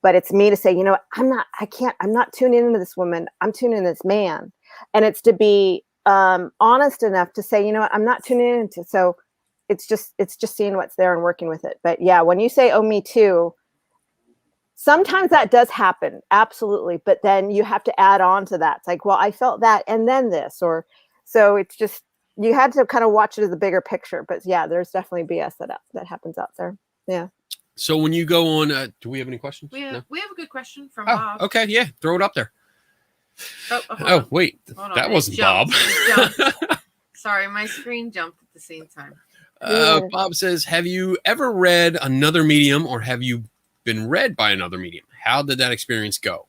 But it's me to say, you know, I'm not tuning into this woman. I'm tuning in this man. And it's to be honest enough to say, you know what, I'm not tuning into. So it's just seeing what's there and working with it. But yeah, when you say, oh, me too, sometimes that does happen. Absolutely. But then you have to add on to that. It's like, well, I felt that. And then this, or so it's just, you had to kind of watch it as a bigger picture. But yeah, there's definitely BS that happens out there. Yeah. So when you go on, do we have any questions? We have a good question from Oh, Bob. okay. Yeah. Throw it up there. Oh, wait. That wasn't Bob. Sorry, my screen jumped at the same time. Bob says, have you ever read another medium, or have you been read by another medium? How did that experience go?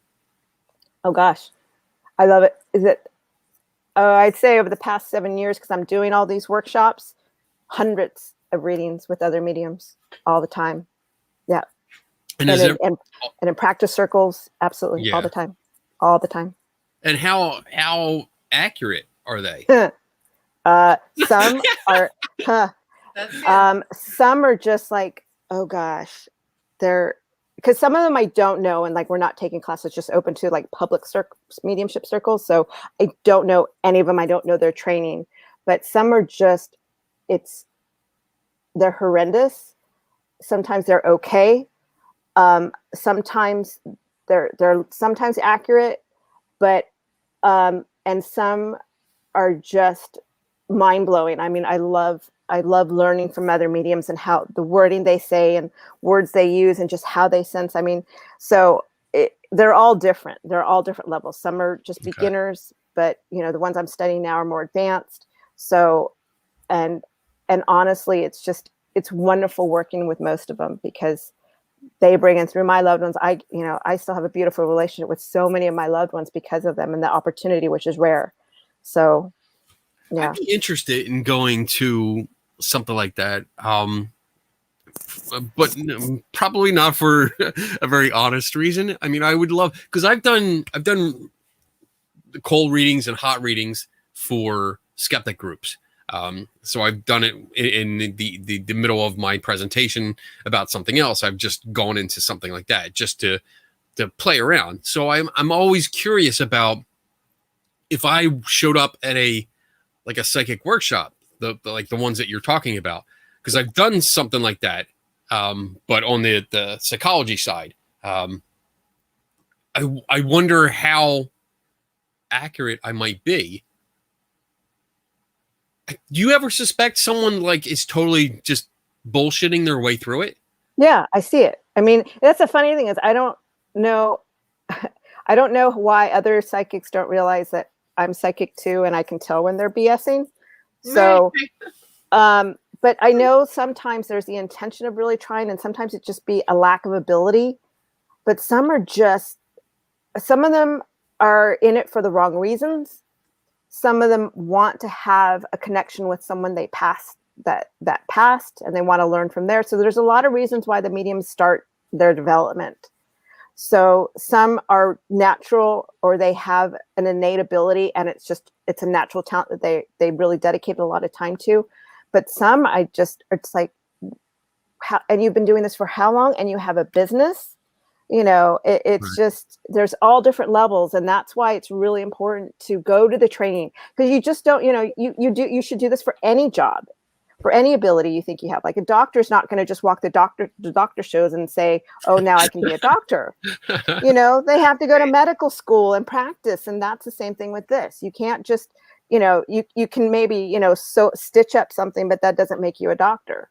Oh gosh, I love it. Is it? I'd say over the past 7 years, because I'm doing all these workshops, hundreds of readings with other mediums all the time. Yeah. And in practice circles, absolutely, all the time. And how accurate are they? Some are, some are just like, oh gosh, because some of them I don't know, and like we're not taking classes, just open to like public mediumship circles. So I don't know any of them. I don't know their training, but some are just, they're horrendous. Sometimes they're okay. Sometimes they're sometimes accurate, but and some are just mind-blowing. I mean, I love learning from other mediums and how the wording they say and words they use and just how they sense. I mean, so they're all different. They're all different levels. Some are just beginners, but you know, the ones I'm studying now are more advanced. So, and honestly, it's wonderful working with most of them because they bring in through my loved ones. I still have a beautiful relationship with so many of my loved ones because of them and the opportunity, which is rare. So, yeah. I'd be interested in going to something like that. But probably not for a very honest reason. I mean, I would love, because I've done cold readings and hot readings for skeptic groups. So I've done it in the middle of my presentation about something else. I've just gone into something like that just to play around. So I'm always curious about if I showed up at a psychic workshop, the ones that you're talking about, because I've done something like that. But on the psychology side, I wonder how accurate I might be. Do you ever suspect someone like is totally just bullshitting their way through it? Yeah, I see it. I mean, that's the funny thing is I don't know why other psychics don't realize that I'm psychic too, and I can tell when they're BSing. So, but I know sometimes there's the intention of really trying, and sometimes it just be a lack of ability. But some of them are in it for the wrong reasons. Some of them want to have a connection with someone they passed that passed, and they want to learn from there. So there's a lot of reasons why the mediums start their development. So some are natural, or they have an innate ability, and it's a natural talent that they really dedicate a lot of time to. But some it's like, how, and you've been doing this for how long? And you have a business, It's just, there's all different levels, and that's why it's really important to go to the training, because you just don't, you should do this for any job, for any ability you think you have. Like a doctor's not going to just walk the doctor shows and say, oh, now I can be a doctor. They have to go to medical school and practice, and that's the same thing with this. You can't just, you can maybe, so stitch up something, but that doesn't make you a doctor.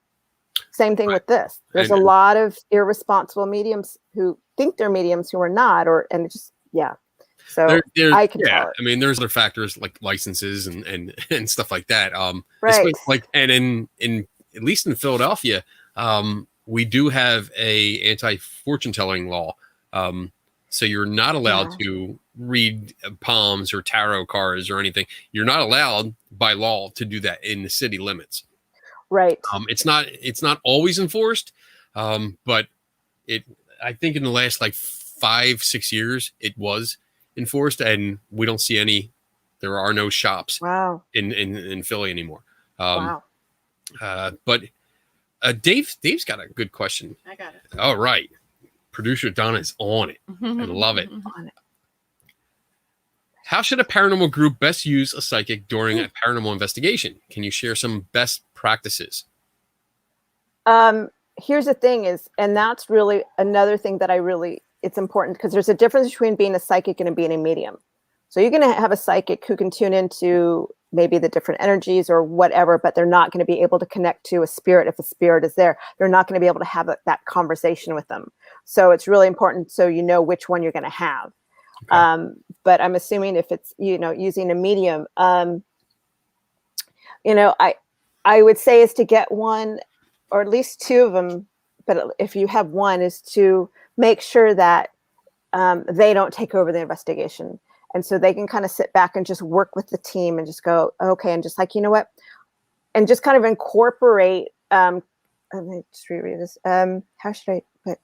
Same thing with this. There's a lot of irresponsible mediums who think they're mediums who are not, and just, yeah. So I can tell it. I mean, there's other factors like licenses and stuff like that. Right. Like, and in at least in Philadelphia, we do have a anti-fortune telling law. So you're not allowed to read palms or tarot cards or anything. You're not allowed by law to do that in the city limits. Right. It's not always enforced, but I think in the last like 5-6 years it was enforced, and we don't see any. There are no shops. Wow. in Philly anymore. Wow. But Dave's got a good question. I got it. All right, producer Donna is on it. I love it. On it. How should a paranormal group best use a psychic during a paranormal investigation? Can you share some best practices? Here's the thing is, and that's really another thing that it's important, because there's a difference between being a psychic and being a medium. So you're going to have a psychic who can tune into maybe the different energies or whatever, but they're not going to be able to connect to a spirit. If a spirit is there, they're not going to be able to have that conversation with them. So it's really important, so you know which one you're going to have. Okay. But I'm assuming if it's, using a medium, I would say is to get one or at least two of them. But if you have one, is to make sure that they don't take over the investigation. And so they can kind of sit back and just work with the team and just go, okay. And just like, you know what? And just kind of incorporate, let me just reread this. How should I put,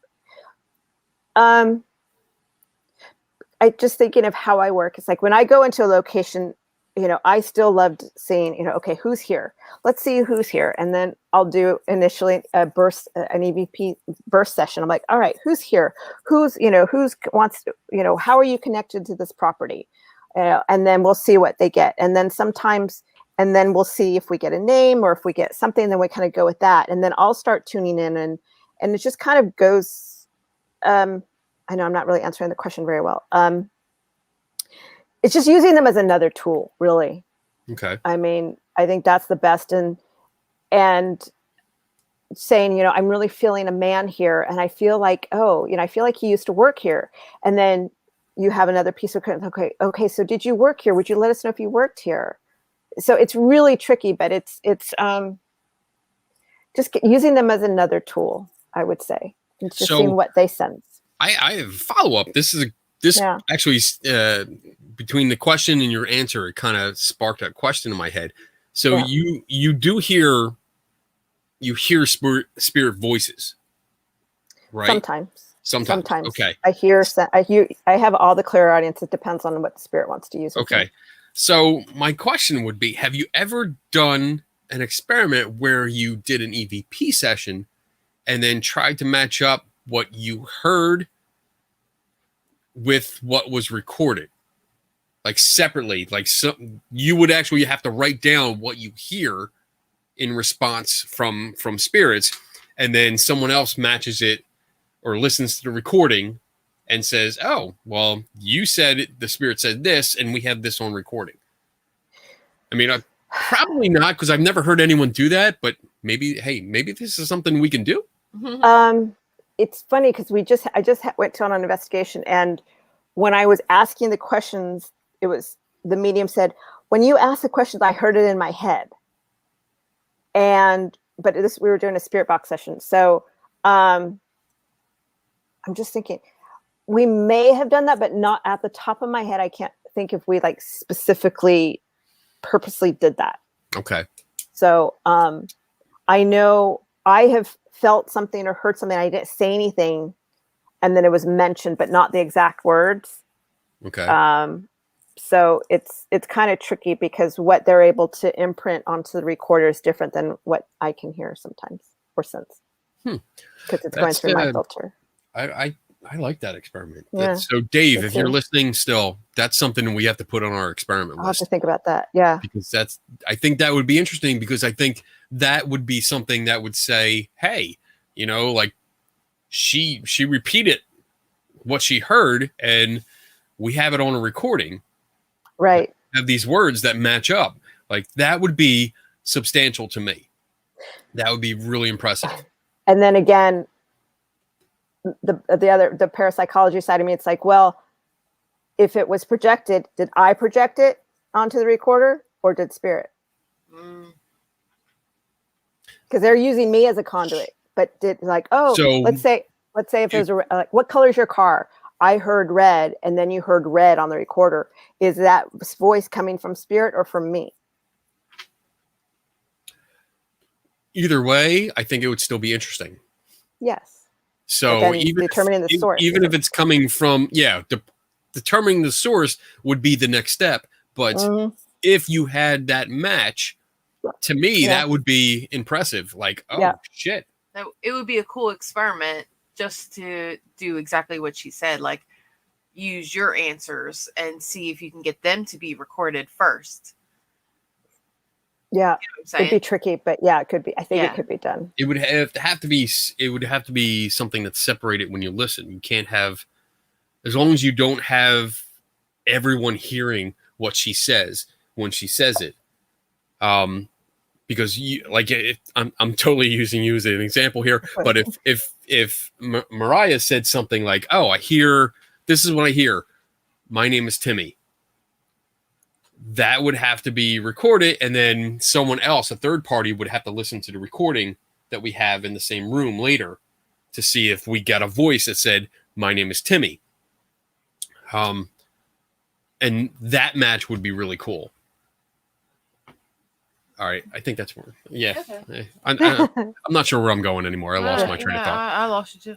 I just thinking of how I work. It's like when I go into a location, I still loved seeing, okay, who's here? Let's see who's here. And then I'll do initially an EVP burst session. I'm like, all right, who's here? Who's wants to, how are you connected to this property? And then we'll see what they get. And then and then we'll see if we get a name or if we get something, then we kind of go with that. And then I'll start tuning in, and it just kind of goes, I know I'm not really answering the question very well. It's just using them as another tool, really. Okay. I mean, I think that's the best. And saying, I'm really feeling a man here, and I feel like, I feel like he used to work here. And then you have another piece of, okay. So did you work here? Would you let us know if you worked here? So it's really tricky, but it's just using them as another tool, I would say. It's just seeing what they sense. I have a follow-up. Actually, between the question and your answer, it kind of sparked a question in my head. So you do hear spirit voices, right? Sometimes. Okay. I have all the clairaudience. It depends on what the spirit wants to use. Okay. So my question would be, have you ever done an experiment where you did an EVP session and then tried to match up what you heard with what was recorded, like separately? Like, so you would actually have to write down what you hear in response from spirits, and then someone else matches it or listens to the recording and says, oh, well, you said the spirit said this, and we have this on recording. I mean, probably not, because I've never heard anyone do that, but maybe this is something we can do. It's funny because I just went on an investigation, and when I was asking the questions, it was the medium said, when you asked the questions, I heard it in my head. But we were doing a spirit box session. So I'm just thinking we may have done that, but not at the top of my head. I can't think if we like specifically purposely did that. Okay. So I know I have felt something or heard something. I didn't say anything, and then it was mentioned, but not the exact words. Okay. So it's kind of tricky because what they're able to imprint onto the recorder is different than what I can hear sometimes or sense. Because it's going through my filter. I I like that experiment. Yeah, So Dave, me if you're too. listening still, that's something we have to put on our experiment I'll have to list, think about that. Yeah. because I think that would be interesting, because I think that would be something that would say, hey, like she repeated what she heard, and we have it on a recording. Right. Have these words that match up. Like, that would be substantial to me. That would be really impressive. And then again, the parapsychology side of me, it's like, well, if it was projected, did I project it onto the recorder, or did spirit? Because they're using me as a conduit. But let's say if it was like, what color is your car? I heard red, and then you heard red on the recorder. Is that voice coming from spirit or from me? Either way, I think it would still be interesting. Yes. So even determining the source, even if it's coming from, determining the source would be the next step. But if you had that match, to me, that would be impressive. Like, shit. It would be a cool experiment just to do exactly what she said. Like, use your answers and see if you can get them to be recorded first. Yeah, it'd be tricky, but it could be. I think it could be done. It would have to be. It would have to be something that's separated when you listen. You can't have, as long as you don't have everyone hearing what she says when she says it. Because I'm totally using you as an example here. But if Mariah said something like, "Oh, this is what I hear. My name is Timmy." That would have to be recorded, and then someone else, a third party, would have to listen to the recording that we have in the same room later to see if we got a voice that said, "My name is Timmy." And that match would be really cool. All right, I think that's more. Yeah, okay. I'm not sure where I'm going anymore. I lost my train of thought. I lost you too.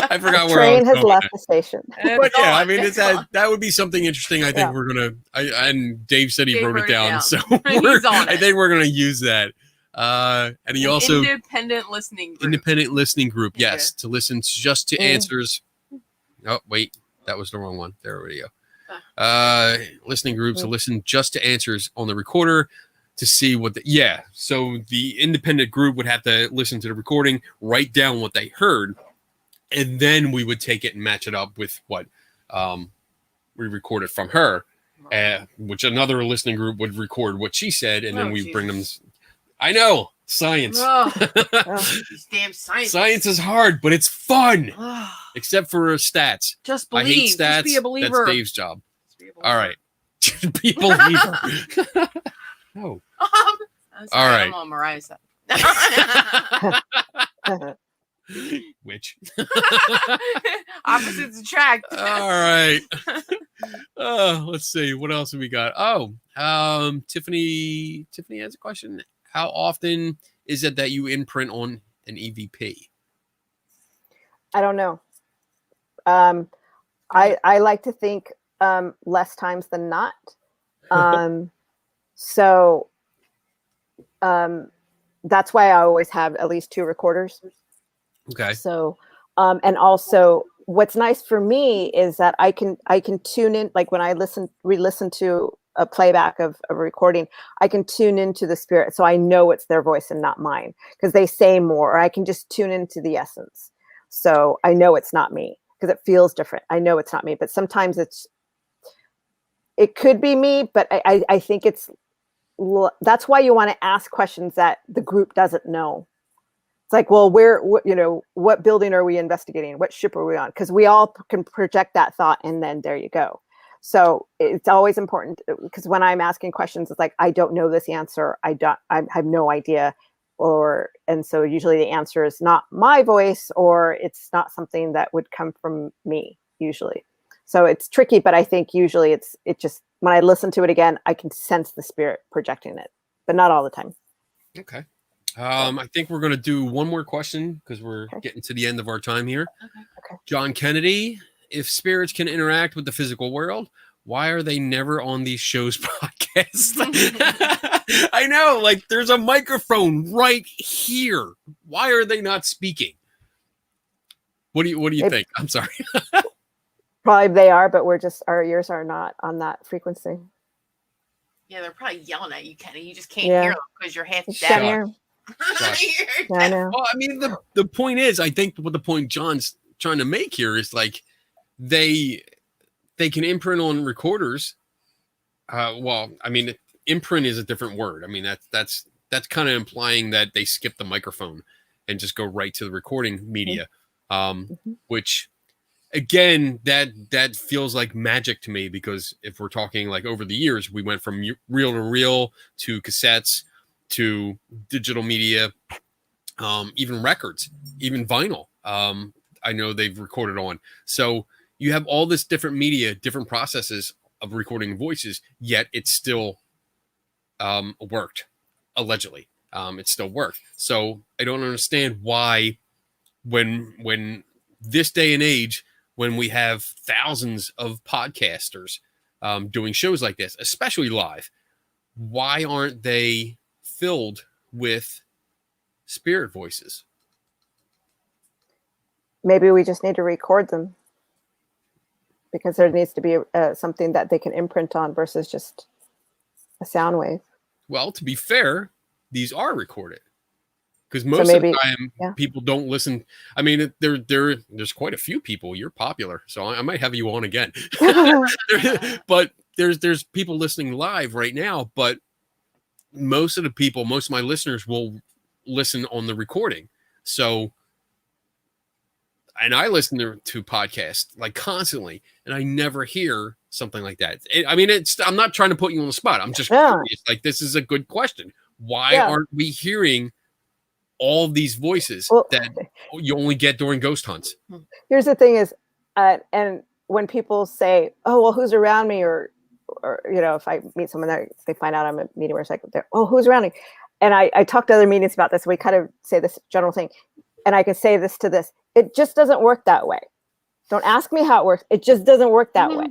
I forgot the where I was train has going. left the station. But yeah, I mean, that would be something interesting. I think we're gonna. And Dave said he wrote it down, so I think we're gonna use that. And he also independent listening group. Yes, to listen just to answers. Oh wait, that was the wrong one. There we go. Listening groups to listen just to answers on the recorder to see what so the independent group would have to listen to the recording, write down what they heard, and then we would take it and match it up with what we recorded from her, which another listening group would record what she said, and then we bring them. I know, science. These damn science. Science is hard, but it's fun. Except for stats. Just believe. I hate stats. Just be a believer. That's Dave's job. All right. Be a believer. No. All right. I'm on Mariah's side. Which? Opposites attract. All right. Let's see. What else have we got? Tiffany has a question. How often is it that you imprint on an EVP? I don't know. I like to think less times than not. So that's why I always have at least 2 recorders. Okay. So and also what's nice for me is that I can tune in, like when I re-listen to a playback of a recording, I can tune into the spirit, so I know it's their voice and not mine, because they say more, or I can just tune into the essence. So I know it's not me because it feels different. I know it's not me, but sometimes it could be me, but I think that's why you want to ask questions that the group doesn't know. It's like, well, what building are we investigating? What ship are we on? Because we all can project that thought, and then there you go. So it's always important, because when I'm asking questions, it's like, I don't know this answer. I have no idea. And so usually the answer is not my voice, or it's not something that would come from me usually. So it's tricky, but I think usually it just, when I listen to it again, I can sense the spirit projecting it, but not all the time. Okay. I think we're going to do one more question because we're getting to the end of our time here. Okay. John Kennedy, if spirits can interact with the physical world, why are they never on these shows podcasts? I know, like there's a microphone right here. Why are they not speaking? What do you think? I'm sorry. Probably they are, but our ears are not on that frequency. Yeah, they're probably yelling at you, Kenny. You just can't Yeah. hear them because you're half You can't deaf. hear 'em. You're Yeah, I know. Well, I mean, the point is, I think what the point John's trying to make here is like they can imprint on recorders. Well, I mean, imprint is a different word. I mean, that's kind of implying that they skip the microphone and just go right to the recording media, which again, that feels like magic to me, because if we're talking like over the years, we went from reel to reel to cassettes to digital media, even records, even vinyl. I know they've recorded on. So you have all this different media, different processes of recording voices, yet it still worked, allegedly. It still worked. So I don't understand why when this day and age, when we have thousands of podcasters doing shows like this, especially live, why aren't they filled with spirit voices? Maybe we just need to record them, because there needs to be something that they can imprint on versus just a sound wave. Well, to be fair, these are recorded, because most of the time people don't listen. I mean, there's quite a few people. You're popular, so I might have you on again. But there's people listening live right now, but most of my listeners will listen on the recording. So, and I listen to podcasts like constantly, and I never hear something like that. I'm not trying to put you on the spot. I'm just curious. Like, this is a good question. Why aren't we hearing all of these voices that you only get during ghost hunts? Here's the thing is, and when people say, oh, well, who's around me? Or if I meet someone that they find out I'm a medium, or it's like, oh, who's around me? And I talk to other mediums about this. We kind of say this general thing, and I can say this to this. It just doesn't work that way. Don't ask me how it works. It just doesn't work that way.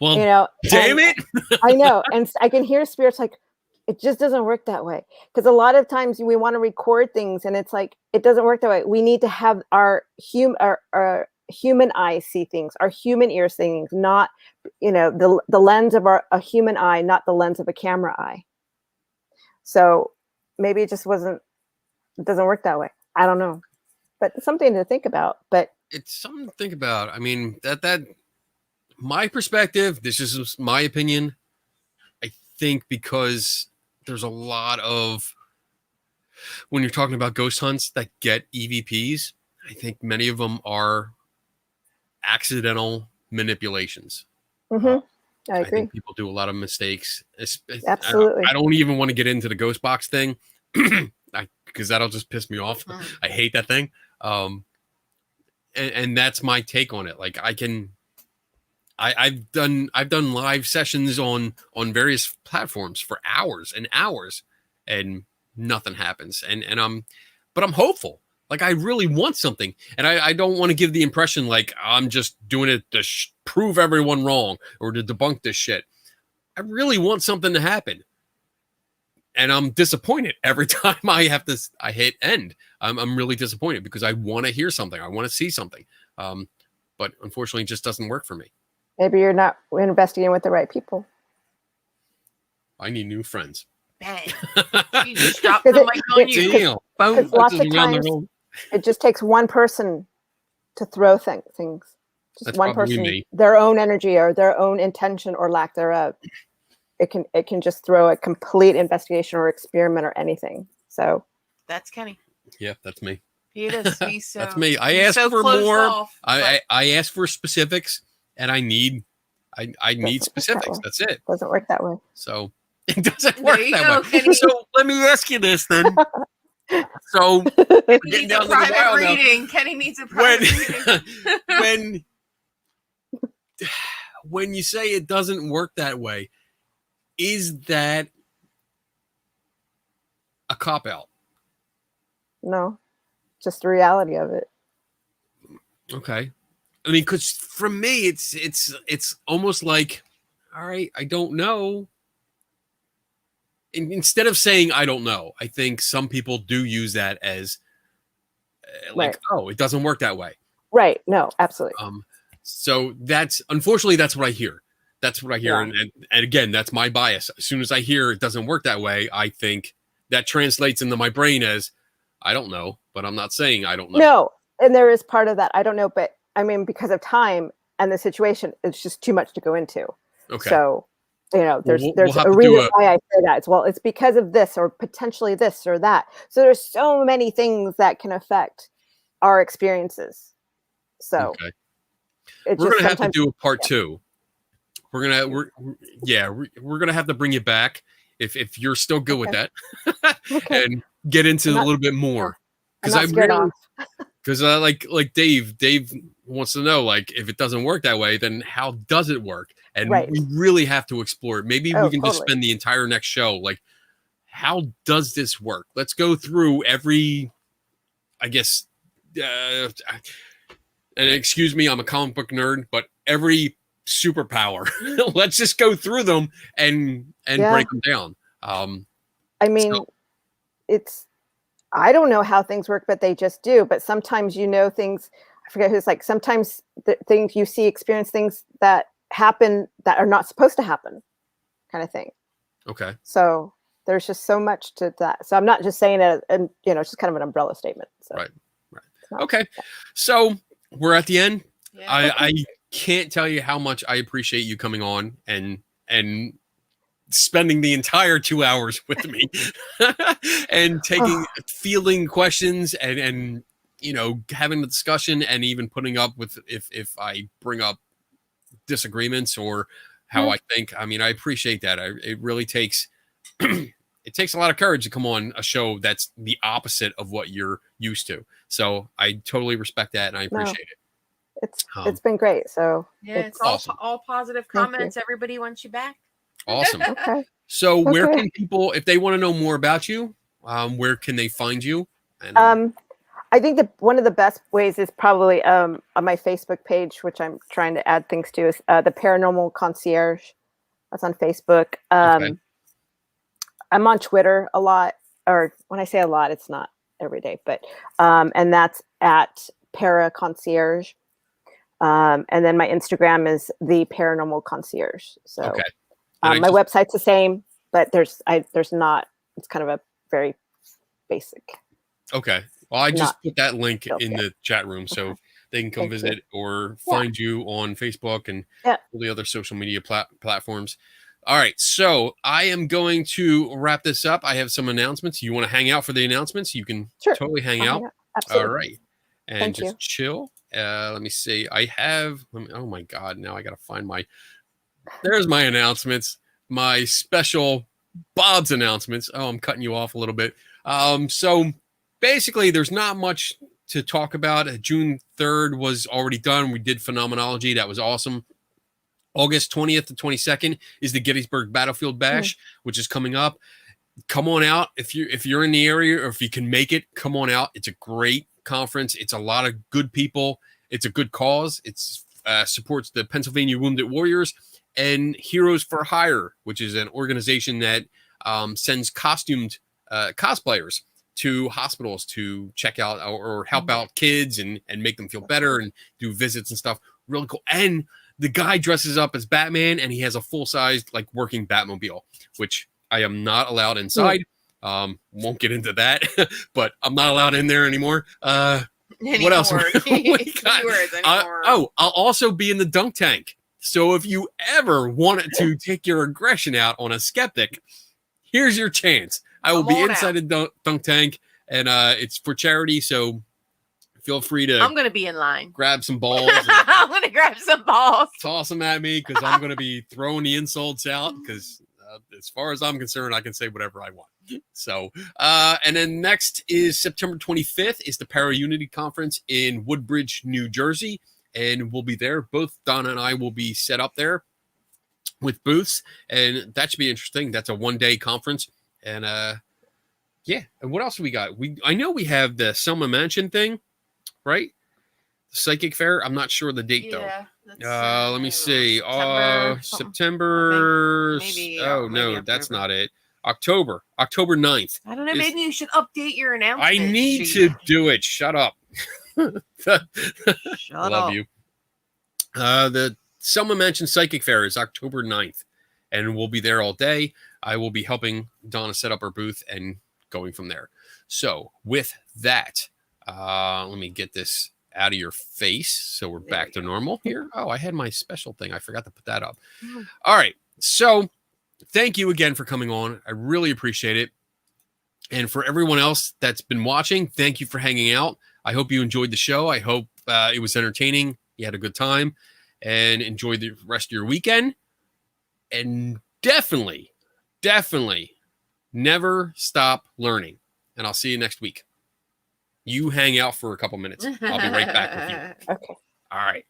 Well, damn it. I know. And I can hear spirits like, it just doesn't work that way. Because a lot of times we want to record things, and it's like, it doesn't work that way. We need to have our human eyes see things, our human ears see things, not, the lens of a human eye, not the lens of a camera eye. So maybe it doesn't work that way. I don't know. But it's something to think about. But it's something to think about. I mean, that my perspective, this is just my opinion. I think because there's a lot of, when you're talking about ghost hunts that get EVPs, I think many of them are accidental manipulations. I agree. I think people do a lot of mistakes. Absolutely. I don't even want to get into the ghost box thing because that'll just piss me off. I hate that thing. And that's my take on it. Like, I've done live sessions on various platforms for hours and hours, and nothing happens. But I'm hopeful. Like, I really want something, and I don't want to give the impression like I'm just doing it to prove everyone wrong or to debunk this shit. I really want something to happen, and I'm disappointed every time I hit end. I'm really disappointed because I want to hear something. I want to see something, but unfortunately, it just doesn't work for me. Maybe you're not investigating with the right people. I need new friends. Bang. You just dropped the mic on you. Because lots of times it just takes one person to throw things. Just That's one probably person, me. their own energy or their own intention or lack thereof. It can just throw a complete investigation or experiment or anything. So that's Kenny. Yeah, that's me. He is. He's so, that's me. I asked for more. I asked for specifics, and I need specifics. That's it. Doesn't work that way. So it doesn't work that way. Kenny. So let me ask you this then. So Kenny needs a private reading. Kenny needs a private reading. When you say it doesn't work that way, is that a cop-out? No, just the reality of it. Okay. I mean, because for me, it's almost like, all right, I don't know. And instead of saying I don't know, I think some people do use that as like, oh, it doesn't work that way. Right. No, absolutely. So unfortunately that's what I hear. That's what I hear. Yeah. And again, that's my bias. As soon as I hear it doesn't work that way, I think that translates into my brain as, I don't know, but I'm not saying I don't know. No, and there is part of that. I don't know, but I mean, because of time and the situation, it's just too much to go into. Okay. So, there's we'll have a to reason why I say that. It's because of this or potentially this or that. So there's so many things that can affect our experiences. So okay. We're gonna have to do a part 2. We're gonna have to bring you back if you're still good with that, and get into a little bit more, because like Dave wants to know, like, if it doesn't work that way, then how does it work? And we really have to explore it. Maybe we can just spend the entire next show like, how does this work? Let's go through every, I guess, and excuse me, I'm a comic book nerd, but every superpower. Let's just go through them and break them down. I mean, I don't know how things work, but they just do. But sometimes things. I forget who's like. Sometimes the things you see, experience things that happen that are not supposed to happen, kind of thing. Okay. So there's just so much to that. So I'm not just saying it, and it's just kind of an umbrella statement. So. Right. Okay. So we're at the end. Yeah. I can't tell you how much I appreciate you coming on and spending the entire 2 hours with me and fielding questions and having the discussion, and even putting up with if I bring up disagreements or how I think. I mean, I appreciate that. It really takes it takes a lot of courage to come on a show that's the opposite of what you're used to. So I totally respect that, and I appreciate it. It's been great. So it's awesome. all positive comments. Everybody wants you back. Awesome. Okay. So where can people, if they want to know more about you, where can they find you? And, I think that one of the best ways is probably on my Facebook page, which I'm trying to add things to, is the Paranormal Concierge. That's on Facebook. I'm on Twitter a lot, or when I say a lot, it's not every day, but and that's at Para Concierge. And then my Instagram is the Paranormal Concierge. So my website's the same, but there's not. It's kind of a very basic. Okay. Well, I just put that link in the chat room, so they can come visit or find you on Facebook and all the other social media platforms. All right, so I am going to wrap this up. I have some announcements. You want to hang out for the announcements? You can totally hang out. Absolutely. All right, and just chill. Let me see. Oh my God! Now I got to find my. There's my announcements. My special Bob's announcements. Oh, I'm cutting you off a little bit. So basically, there's not much to talk about. June 3rd was already done. We did Phenomenology. That was awesome. August 20th to 22nd is the Gettysburg Battlefield Bash, which is coming up. Come on out if you're in the area, or if you can make it. Come on out. It's a great conference. It's a lot of good people. It's a good cause. It supports the Pennsylvania Wounded Warriors and Heroes for Hire, which is an organization that sends costumed cosplayers to hospitals to check out or help out kids and make them feel better and do visits and stuff. Really cool. And the guy dresses up as Batman, and he has a full-sized working Batmobile, which I am not allowed inside. Won't get into that, but I'm not allowed in there anymore. What else? I'll also be in the dunk tank. So if you ever wanted to take your aggression out on a skeptic, here's your chance. I will be inside the dunk tank, and it's for charity. So feel free to. I'm going to be in line. Grab some balls. I'm going to grab some balls. Toss them at me, because I'm going to be throwing the insults out. Because as far as I'm concerned, I can say whatever I want. So, and then next is September 25th is the Para Unity Conference in Woodbridge, New Jersey. And we'll be there. Both Donna and I will be set up there with booths, and that should be interesting. That's a one-day conference. And and what else do we got? I know we have the Selma Mansion thing, right? The psychic fair. I'm not sure the date though. Let me see. September. Maybe. No, that's not it. October 9th. I don't know. Maybe you should update your announcement. I need to do it. Shut up. Shut Love up. you. Someone mentioned Psychic Fair is October 9th, and we'll be there all day. I will be helping Donna set up her booth and going from there. So with that, let me get this out of your face so we're back to normal here. Oh, I had my special thing. I forgot to put that up. All right. So thank you again for coming on. I really appreciate it. And for everyone else that's been watching, thank you for hanging out. I hope you enjoyed the show. I hope it was entertaining. You had a good time and enjoy the rest of your weekend. And definitely never stop learning. And I'll see you next week. You hang out for a couple minutes. I'll be right back with you. Okay. All right.